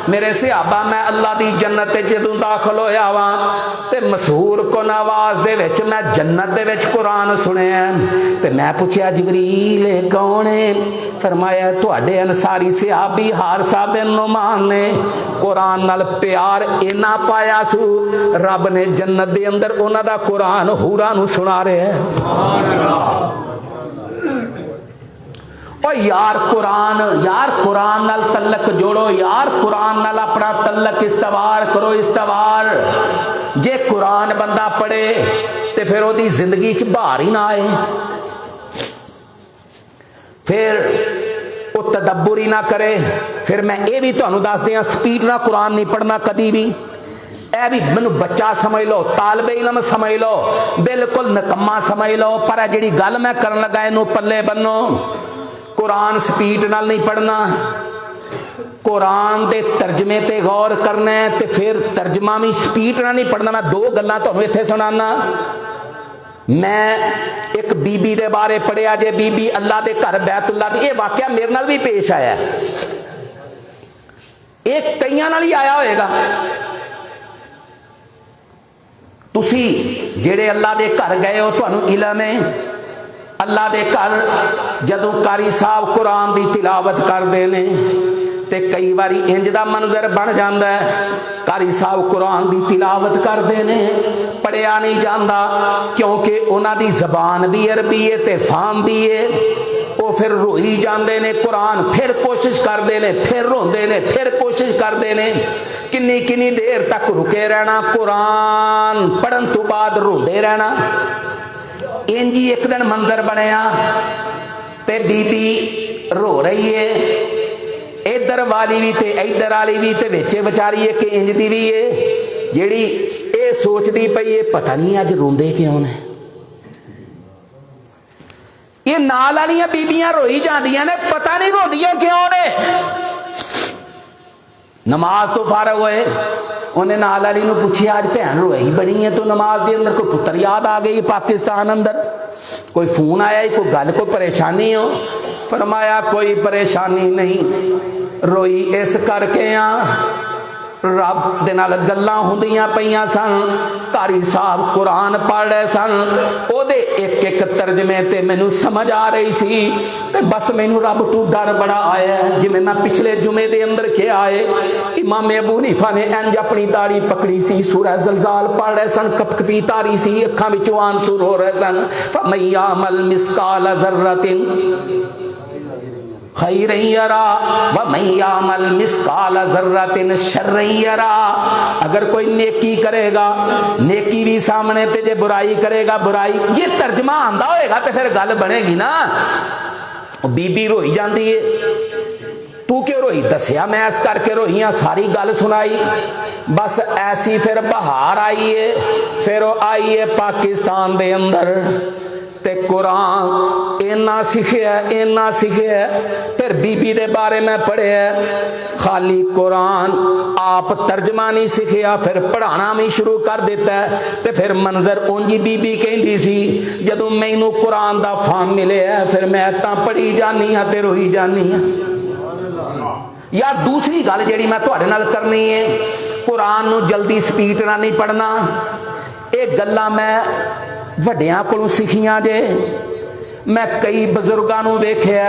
S1: मेरे सहाबा मैं अल्लाह दी जन्नत जदों दाखिल होया वा ते मशहूर कुन आवाज दे विच मैं जन्नत दे विच कुरान सुनिया। ते मैं पूछया जिबरील कौन है? फरमाया तुहाडे अंसारी सहाबी हारिसा बिन नुमान ने। कुरान नाल प्यार इन्ना पाया सू, रब ने जन्नत दे अंदर उन्हां दा कुरान हूरां नूं सुना रहा है। और यार कुरान नाल तल्लक जोड़ो, यार कुरान नाल अपना तल्लक इस्तवार करो, इस्तवार। जे कुरान बंदा पढ़े ते फिर ओदी जिंदगी च बहार ही ना आए, फिर वो तदब्बुर ही ना करे। फिर मैं ये भी तुहानू दस दियां, स्पीड ना कुरान नहीं पढ़ना कदी भी। ए भी मैनू बच्चा समझ लो, तालबे इलम समझ लो, बिल्कुल निकम्मा समझ लो, पर जिहड़ी गल मैं करन लगा इनू पल्ले बनो। कुरान स्पीड नाल नहीं पढ़ना, कुरान के तर्जमे ते गौर करना है, तो फिर तर्जमा भी स्पीड नाल नहीं पढ़ना। मैं दो गल्लां तुहानूं इत्थे सुणाना। मैं एक बीबी के बारे पढ़िया जे, बीबी अल्लाह के घर बैतुल्ला दी, ये वाकया मेरे नाल भी पेश आया, ये कईयां नाल ही आया होएगा। तुसी जेड़े अल्लाह के घर गए हो, तुहानूं इलम है अल्लाह के घर जदों कारी साहब कुरान की तिलावत करते ने ते कई बारी इंज दा मंजर बन जाता है, कारी साहब कुरान की तिलावत करते ने, पढ़िया नहीं जाता क्योंकि उन्हां दी जबान भी अरबी है ते फाम भी है। वो फिर रोई जाते ने, कुरान फिर कोशिश करते ने, फिर रोंदे ने, फिर कोशिश करते ने, किन्नी किन्नी देर तक रुके रहना, कुरान पढ़न तो बाद रोंदे रहना। इंज ही एक दिन मंजर बनया ते बीबी रो रही है, इधर वाली भी ते इधर वाली भी ते विच विचारी है कि इंज दी भी है, जिहड़ी ये सोचती पई है पता नहीं अज रोंदे क्यों ने। ये नाल वालियां बीबियां रोई जांदियां ने, पता नहीं रोंदियां क्यों ने। नमाज तो फारग होए, उन्हें नाल वाली नूं पुछया अज भैन रोई बड़ी है, तो नमाज के अंदर कोई पुत्र याद आ गई पाकिस्तान अंदर, कोई फोन आया, कोई गल, कोई परेशानी हो? फरमाया कोई परेशानी नहीं, रोई इस करके आ रब दे नाल गल्लां हुंदियां पईयां सन, कारी साहब कुरान पढ़ रहे सन, ओदे एक एक तर्जमे ते मैनू समझ आ रही सी, ते बस मैनू रब तू डर बड़ा आया है। जिवें मैं पिछले जुमे दे अंदर क्या है, इमाम अबू हनीफा ने इंज अपनी दाढ़ी पकड़ी सी, सूरह ज़लज़ाल पढ़ रहे सन, कपकपी तारी सी, अखां विचों आंसू रो रहे सन। फमन यामल मिस्काल ज़र्रतिन खैरन यरा व मन यामल मिस्काल ज़र्रतिन शर्रन यरा। अगर कोई नेकी करेगा नेकी भी सामने, ते जे बुराई करेगा बुराई। जे तर्जमा आंदा होएगा तो फिर गल बनेगी ना। बीबी रोई जाती है, तू क्यों रोई? दसिया मैं इस करके रोई हाँ, सारी गल सुनाई। बस ऐसी फिर बहार आई है, फिर आई है पाकिस्तान दे अंदर, ते कुरान इन्ना सीखिया। फिर बीबी दे बारे में पढ़िया, खाली कुरान आप तर्जमा नहीं सीखिया, फिर पढ़ाना भी शुरू कर दिता है। ते फिर मंजर उंजी बीबी कहती सी, जदों मैनू कुरान दा फार्म मिले है, फिर मैं तां पढ़ी जानी हाँ ते रोई जानी हाँ। यार दूसरी गल जिहड़ी मैं तुहाडे नाल करनी है, कुरान नू जल्दी स्पीड नाल नहीं पढ़ना। ये गल्लां मैं वड्डियां कोलों सीखियां जे। मैं कई बजुर्गां नूं देखिया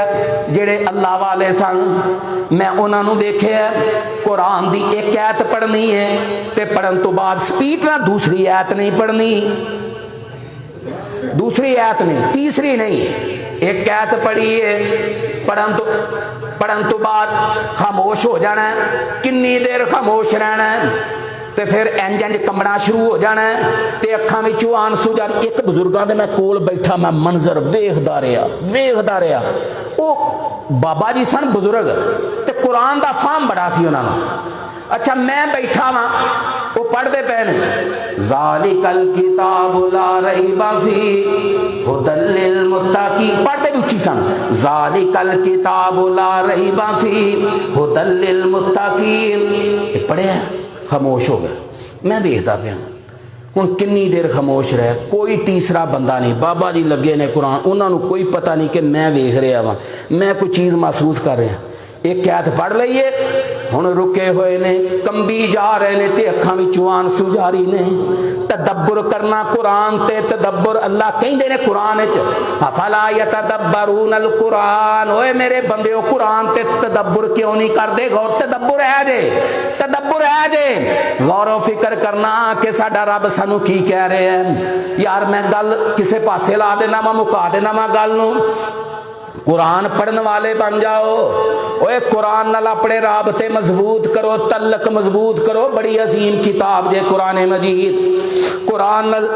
S1: जिहड़े अल्लाह वाले सन, मैं उन्हां नूं देखिया कुरान दी एक आयत पढ़नी है ते पढ़न तो बाद स्पीड नाल दूसरी आयत नहीं पढ़नी, दूसरी आयत नहीं, तीसरी नहीं, एक आयत पढ़ी है, पढ़न तो बाद खामोश हो जाना, किन्नी देर खामोश रहना, ते फिर इंज इंज कंबना शुरू हो जाना, ते अखां विचों आंसू जान। एक बजुर्गां दे मैं कोल बैठा, मैं मंजर वेखदा रहा। वो बाबा जी सन बुजुर्ग, ते कुरान दा फाहम बड़ा सी उन्हां नूं। अच्छा मैं बैठा वां, वो पढ़दे पे ने, ज़ालिकल किताबु ला रैबा फीह हुदल लिल मुत्तकीन, पढ़दे भी उच्ची सन, ज़ालिकल किताबु ला रैबा फीह हुदल लिल मुत्तकीन। पढ़िया खामोश हो गया। मैं देखता पाया हुण किन्नी देर खामोश रहा, कोई तीसरा बंदा नहीं। बाबा जी लगे ने कुरान, उन्होंने कोई पता नहीं कि मैं वेख रहा वां, मैं कोई चीज़ महसूस कर रहा। एक आयत पढ़ लईए, हुण रुके हुए ने, कंबी जा रहे ने, ते अखां विचों आंसू जारी ने। तदब्बुर करना कुरान ते तदब्बुर अल्लाह कहंदे ने कुरान विच, अफला यतदब्बरूनल कुरान। ओए मेरे बंदेओ कुरान ते तदब्बुर क्यों नहीं करदे? गौर तदब्बुर है जे, गौर फिक्र करना कि साडा रब सानू की कह रहा है। यार मैं गल किसे पासे ला देना वा, मुका देना वा गल नूं। कुरान पढ़ने वाले बन जाओ। ओए कुरान नाल अपने राबते मजबूत करो, तल्लक मजबूत करो। बड़ी अजीम किताब जे कुरान मजीद। कुरान नाल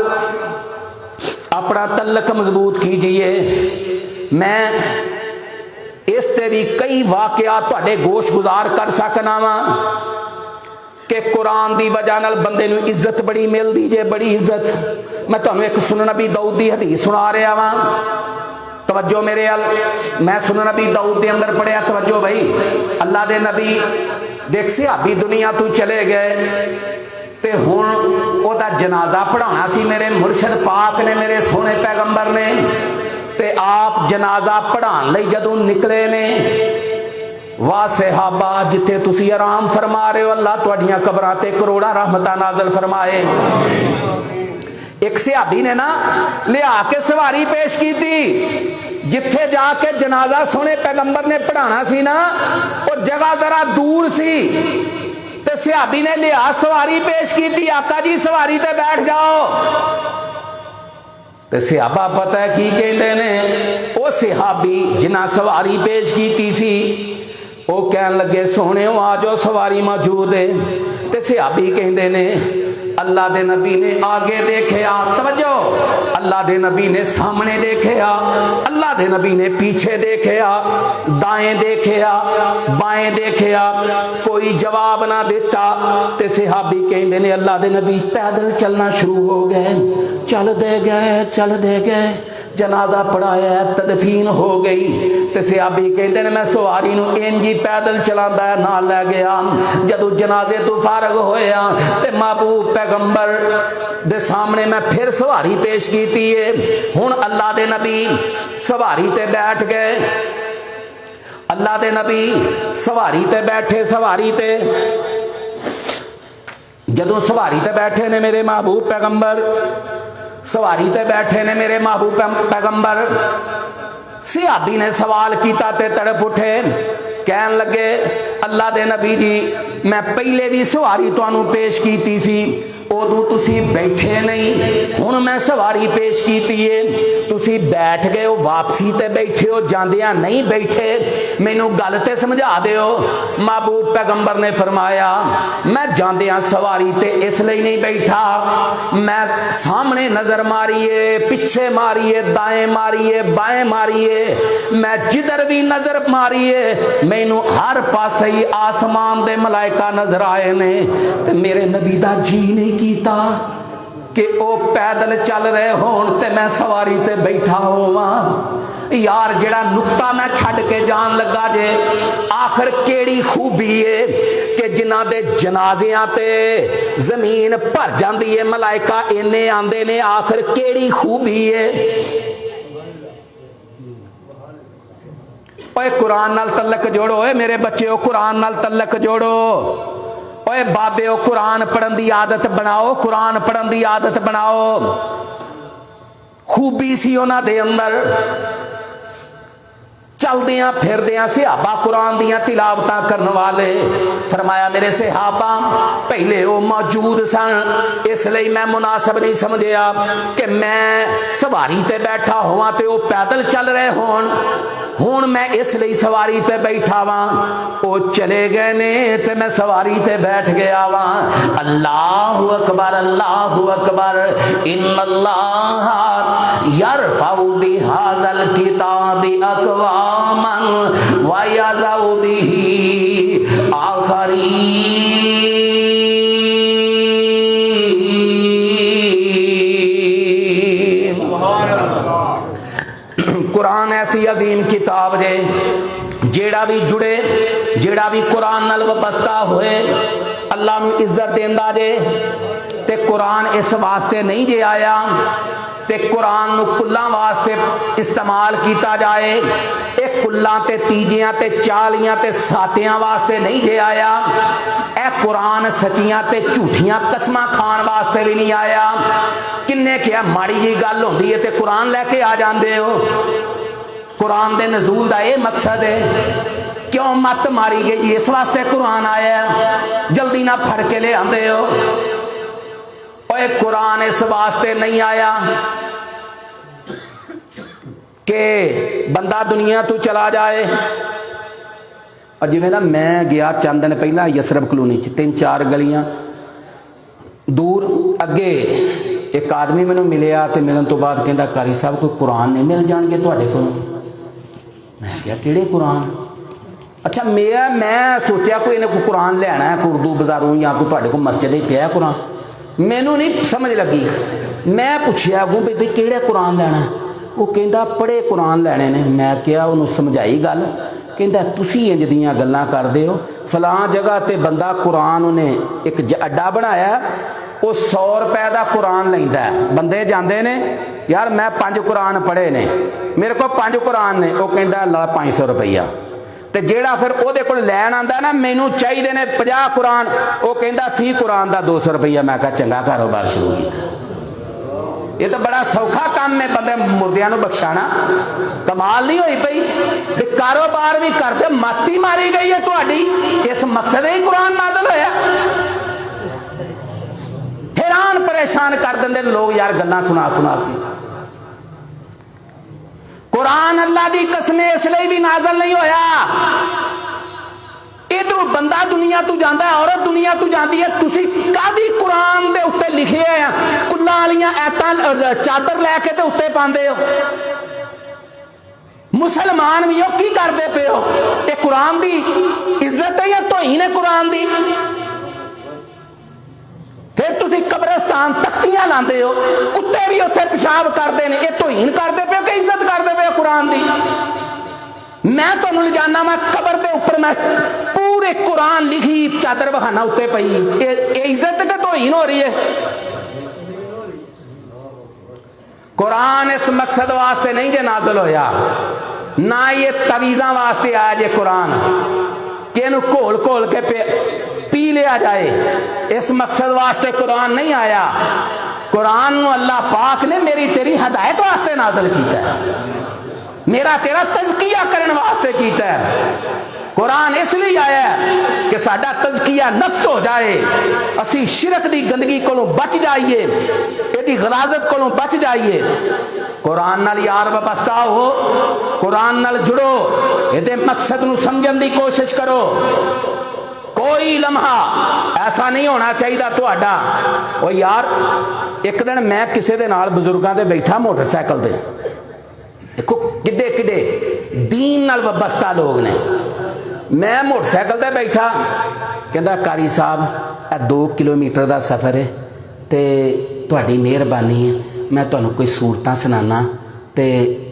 S1: अपना तल्लक मजबूत कीजिए। मैं इस ते भी कई वाकया तुहाडे गोश गुजार कर सकना वा कि कुरान की वजह नाल बंदे नूं इज्जत बड़ी मिलती जे, बड़ी इज्जत। मैं तुहानूं एक सुनन नबी दाऊद दी हदीस सुना रहा वां। तवज्जो मेरे अल। मैं सुन नबी दाऊद के अंदर पढ़िया, तवज्जो भाई, अल्लाह दे नबी देख सिहाबी दुनिया तू चले गए ते हुण ओदा जनाजा पढ़ाना सी मेरे मुर्शद पाक ने, मेरे सोने पैगंबर ने। ते आप जनाजा पढ़ाने लई जदों निकले ने, वाह सहाबा जिथे तुसी आराम फरमा रहे हो, अल्लाह तुहाडियां कबरां ते करोड़ां रहमतां नाज़िल फरमाए। एक सहाबी ने ना लिया के सवारी पेश की थी, जिथे जाके जनाजा सोने पैगंबर ने पढ़ाना सी ना, वो जगह जरा दूर सी, ते सहाबी ने लिया सवारी पेश की थी, आका जी सवारी ते बैठ जाओ। ते सहाबा पता है की कहते ने, वो सहाबी जिन्ना सवारी पेश की सी वो कहन लगे सोने आ जाओ सवारी मौजूद है। ते सहाबी कहते ने अल्लाह दे नबी ने आगे देखिया, तवज्जो, अल्लाह दे नबी ने सामने देखिया, अल्लाह दे नबी ने पीछे देखिया, दाएं देखिया, बाएं देखिया, कोई जवाब ना देता। ते सहाबी कहते ने अल्लाह दे नबी पैदल चलना शुरू हो गए, चल दे गए, जनाजा पढ़ाया, तदफीन हो गई। ते सहाबी कहते ने मैं सवारी नूं इंज ही पैदल चलांदा नाल लै गया। जदों जनाजे तो फारग होया ते महबूब पैगंबर दे सामने मैं फिर सवारी पेश की है। हुण अल्लाह दे नबी सवारी ते बैठ गए, अल्लाह दे नबी सवारी ते बैठे। सवारी ते जदों सवारी ते बैठे ने मेरे महबूब पैगंबर, सवारी ते बैठे ने मेरे महबूब पैगंबर, सहाबी ने सवाल किया ते तड़प उठे, कहन लगे अल्लाह दे नबी जी मैं पहले भी सवारी तुहानू पेश की सी, उदों तुसी बैठे नहीं, हुण मैं सवारी पेश की है, तुसी बैठ गए हो, वापसी ते बैठे हो, जांदियां नहीं बैठे, मैनू गल ते समझा दिओ। महबूब पैगंबर ने फरमाया मैं जांदियां सवारी ते इसलिए नहीं बैठा, मैं सामने नजर मारीए, पीछे मारीए, दाएं मारीए, बाएं मारीए, मैं जिधर भी नजर मारीए मैनू हर पासे ही आसमान दे मलाइका नजर आए ने। ते मेरे नबी दा जी नहीं कीता कि वो पैदल चल रहे होण ते मैं सवारी ते बैठा होवां। यार जेड़ा नुकता मैं छड़ के जान लगा जे, आखिर केड़ी खूबी है कि जिन्हां दे जनाजियां ते जमीन भर जांदी है, मलाइका इन्ने आंदे ने, आखिर केड़ी खूबी है। ओए कुरान नाल तल्लक जोड़ो, ओए मेरे बच्चों कुरान नाल तल्लक जोड़ो, ओए बाबे कुरान पढ़न की आदत बनाओ, कुरान पढ़न की आदत बनाओ। खूबी सी उन्हां दे अंदर, चलदियां फिरदियां सहाबा कुरान दियां तिलावतां करने वाले। फरमाया मेरे सहाबा पहले वो मौजूद सन, इसलिए मैं मुनासिब नहीं समझिया कि मैं सवारी ते बैठा होवां ते वो पैदल चल रहे होण। हुण मैं इसलिए सवारी ते बैठा वां, वो चले गए ने ते मैं सवारी ते बैठ गया वां। अल्लाहु अकबर, अल्लाहु अकबर, इन्नल्लाह यरफउ बिहाज़ल किताबि अक़वामन व यज़उ बिही आखरीन। कुरान ऐसी अजीम किताब जे, जेड़ा भी जुड़े, जेड़ा भी कुरान नाल वाबस्ता होए, अल्लाह नूं इज्जत देंदा जे। ते कुरान इस वास्ते नहीं जे आया ते कुरान नूं कुल्लां वास्ते इस्तेमाल किया जाए, एक कुल्लां ते तीजियां ते चालियां ते सातियां वास्ते नहीं जे आया। ए कुरान सचियां ते झूठियां कसमां खान वास्ते भी नहीं आया। किन्ने क्या माड़ी जी गल होंदी है ते कुरान लैके आ जांदे हो। कुरान दे नज़ूल दा ये मकसद है, क्यों मत मारी गई इस वास्ते कुरान आया, जल्दी ना फड़ के ले आंदे हो। ओए कुरान इस वास्ते नहीं आया कि बंदा दुनिया तो चला जाए। जिवें ना मैं गया चंद दिन पहला यसरब कलोनी च, 3-4 गलियां दूर अगे एक आदमी मैनू मिलिया ते मिलन तो बाद कहंदा कारी साहब कोई कुरान नहीं मिल जाणगे तुहाडे कोलों। मैं क्या किहड़े कुरान? अच्छा मैं सोचा कोई इन्हें कोई कुरान लेना है कोई उर्दू बाजारों या कोई तुहाडे कोल मस्जिद ही पिया कुरान। मैनू नहीं समझ लगी, मैं पूछया अगों भी किहड़ा कुरान लेना है। वो कहता पढ़े कुरान लैने ने। मैं क्या उन्होंने समझाई गल, कहता तुसी इंज दियां गल्लां करदे हो, फलां जगह ते बंदा कुरान उन्हें एक अड्डा बनाया, वो 100 रुपए का कुरान लैंदा है। बंदे जाते ने, यार मैं 5 कुरान पढ़े ने, मेरे को 5 कुरान ने, वो कहता ला 500 रुपया। तो जेड़ा फिर ओदे कोल लैन आंदा ना, मैनू चाहिए ने 50 कुरान, वो कहता फी कुरान का 200 रुपया। मैं कहा चंगा कारोबार शुरू किया। ये तो बड़ा सौखा काम है बंदे मुर्दियां नू बख्शाना, कमाल नहीं होई पई। कारोबार भी करते माती मारी गई है तुहाडी, इस मकसद ही कुरान नाज़िल होया। हैरान परेशान कर देंगे लोग यार गल्लां सुना सुना के। कुरान अल्लाह दी कसम इसलिए भी नाज़िल नहीं होया, इधरों बंदा दुनिया तू जाता है, औरत दुनिया तू जाती है, तुसी कादी कुरान दे उत्ते लिखे हैं कुल्लां वालियां ऐतां चादर लैके ते उत्ते पांदे हो। मुसलमान भी हो की करते पे हो? ये कुरान दी इज्जत है या तौहीन है कुरान दी? फिर तुसी कब्रिस्तान तख्तियां लांदे हो, कुत्ते भी उत्थे पेशाब करते हैं, ये तौहीन करते पे हो कि इज्जत करते पे हो कुरान दी? मैं तुहानू ले जाना, मैं कबर के उपर मैं पूरे कुरान लिखी चादर बखाना उत्ते पई, ये इज्जत के तौहीन हो रही है? कुरान इस मकसद वास्ते नहीं जे नाज़िल होया, ना ये तवीज़ां वास्ते आया जे कुरान कि इनू घोल घोल के पी लिया जाए, इस मकसद वास्ते कुरान नहीं आया। कुरान नू अल्लाह पाक ने मेरी तेरी हदायत वास्ते नाज़िल कीता है, मेरा तेरा तज़किया करने वास्ते कीता है। कुरान इसलिए आया है कि साडा तज़किया नफ्स हो जाए, असी शिरक दी गंदगी कोलों बच जाइए, इहदी गलाजत कोलों बच जाइए। कुरान नाल यार वाबस्ता हो, कुरान नाल जुड़ो, इहदे मकसद नू समझण दी कोशिश करो। कोई लम्हा ऐसा नहीं होना चाहिए तुहाडा। ओ यार एक दिन मैं किसी दे नाल बुजुर्गां दे बैठा मोटरसाइकिल दे, देखो किड्डे किड्डे दीन नाल वाबस्ता लोग ने। मैं मोटरसाइकिल ते बैठा, कहता कारी साहब 2 किलोमीटर का सफ़र है तो तुहाडी मेहरबानी है, मैं तुहानू कोई सूरतां सुनाना तो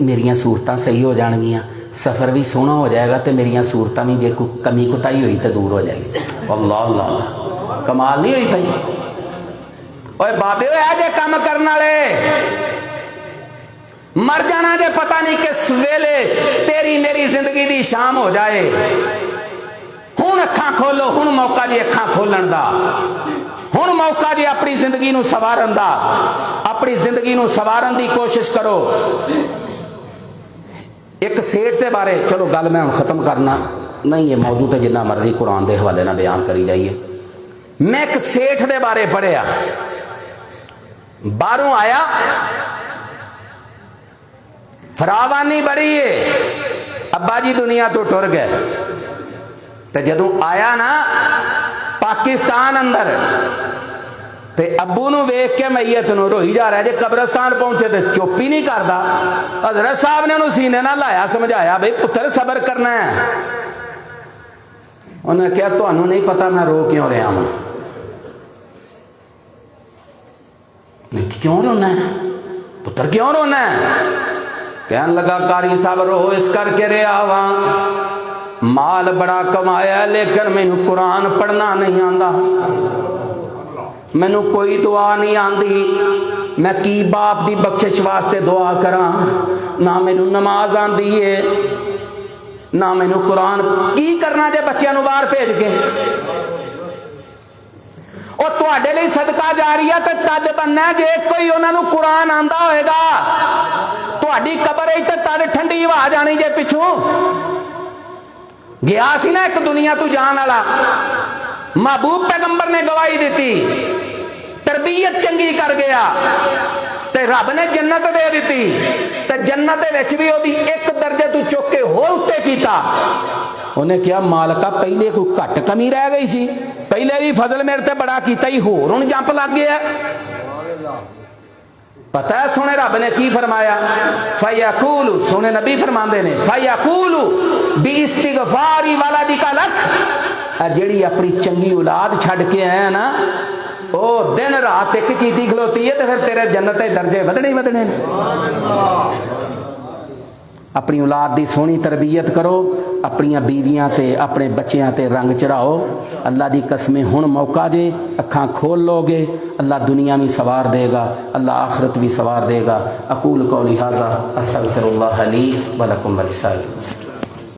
S1: मेरियां सूरतां सही हो जाणगियां, सफ़र भी सोहना हो जाएगा तो मेरियां सूरतां भी जे कोई कमी कुताही हुई तो दूर हो जाएगी। अल्लाह अल्लाह, कमाल नहीं हुई भाई? ओए बाबे ऐ जे काम करने वाले मर जाना जे पता नहीं किस वेले तेरी मेरी जिंदगी दी शाम हो जाए। हुण अखां खोलो, हुण मौका जी अखां खोलन दा, हुण मौका जी अपनी जिंदगी नू सवारन दा, अपनी जिंदगी नू सवारन दी कोशिश करो। एक सेठ के बारे, चलो गल मैं हुण खत्म करना नहीं, ये मौजू तो जिन्ना मर्जी कुरान के हवाले ना बयान करी जाइए। मैं एक सेठ के बारे पढ़िया, बाहरों आया, फरावानी बड़ी है, अब्बा जी दुनिया तो टुर गए, तो जदों आया ना पाकिस्तान अंदर ते अब्बू नू वेख के मैयत नू रोई जा रहा है। जे कब्रिस्तान पहुंचे तो चुप ही नहीं करता। हजरत साहब ने उन्होंने सीने ना लाया, समझाया भाई पुत्र सबर करना है। उन्हें क्या तुहानू नहीं पता मैं रो क्यों रहा हूं? क्यों रोना है पुत्र, क्यों रोना है? कहने लगा कारी साहब रो इस करके रहा वा, माल बड़ा कमाया लेकिन मैनू कुरान पढ़ना नहीं आंदा, मैनू कोई दुआ नहीं आंदी, मैं की बाप दी बख्शिश वास्ते दुआ करा, ना मैनू नमाज आंदी है ना मैनू कुरान। की करना जे बच्चों नू बाहर भेज के? और तुहाडे लई सदका जारी है तो तद बनना जे कोई उन्होंने कुरान आंदा होएगा। तुहाडी कबर है तो तद ठंडी हवा जानी जे पिछों। गया सी ना एक दुनिया तू जान वाला, महबूब पैगंबर ने गवाही दी, तरबियत चंगी कर गया ते रब ने जन्नत दे दी, ते जन्नत विच भी ओदी एक दर्जे तू चुक के होर उत्ते कीता। उन्हें क्या मालका पहले कोई घट कमी रह गई सी, पहले भी फजल मेरे ते बड़ा कीता ही, होर हुण जंप लग गया। पता है सोने रब ने की फरमाया? फयकूलु, सोने नबी फरमाते ने फयकूलु बी इस्तिगफारी वाला दी का लख, जेड़ी अपनी चंगी औलाद छड़ के आया ना ओ दिन रात एक कीती खलोती है तो फिर तेरे जन्नत के दर्जे वधने ही वधने ने। अपनी औलाद की सोहनी तरबियत करो, अपनिया बीवियां ते अपने बच्चों ते रंग चढ़ाओ। अल्लाह की कसमें हुण मौका जे, अखां खोल लोगे, अल्लाह दुनिया भी सवार देगा, अल्लाह आखरत भी सवार देगा। अकूल कौली हाज़ा अस्तग़फिरुल्लाह ली व लकुम व लिसाइरिल मुस्लिमीन।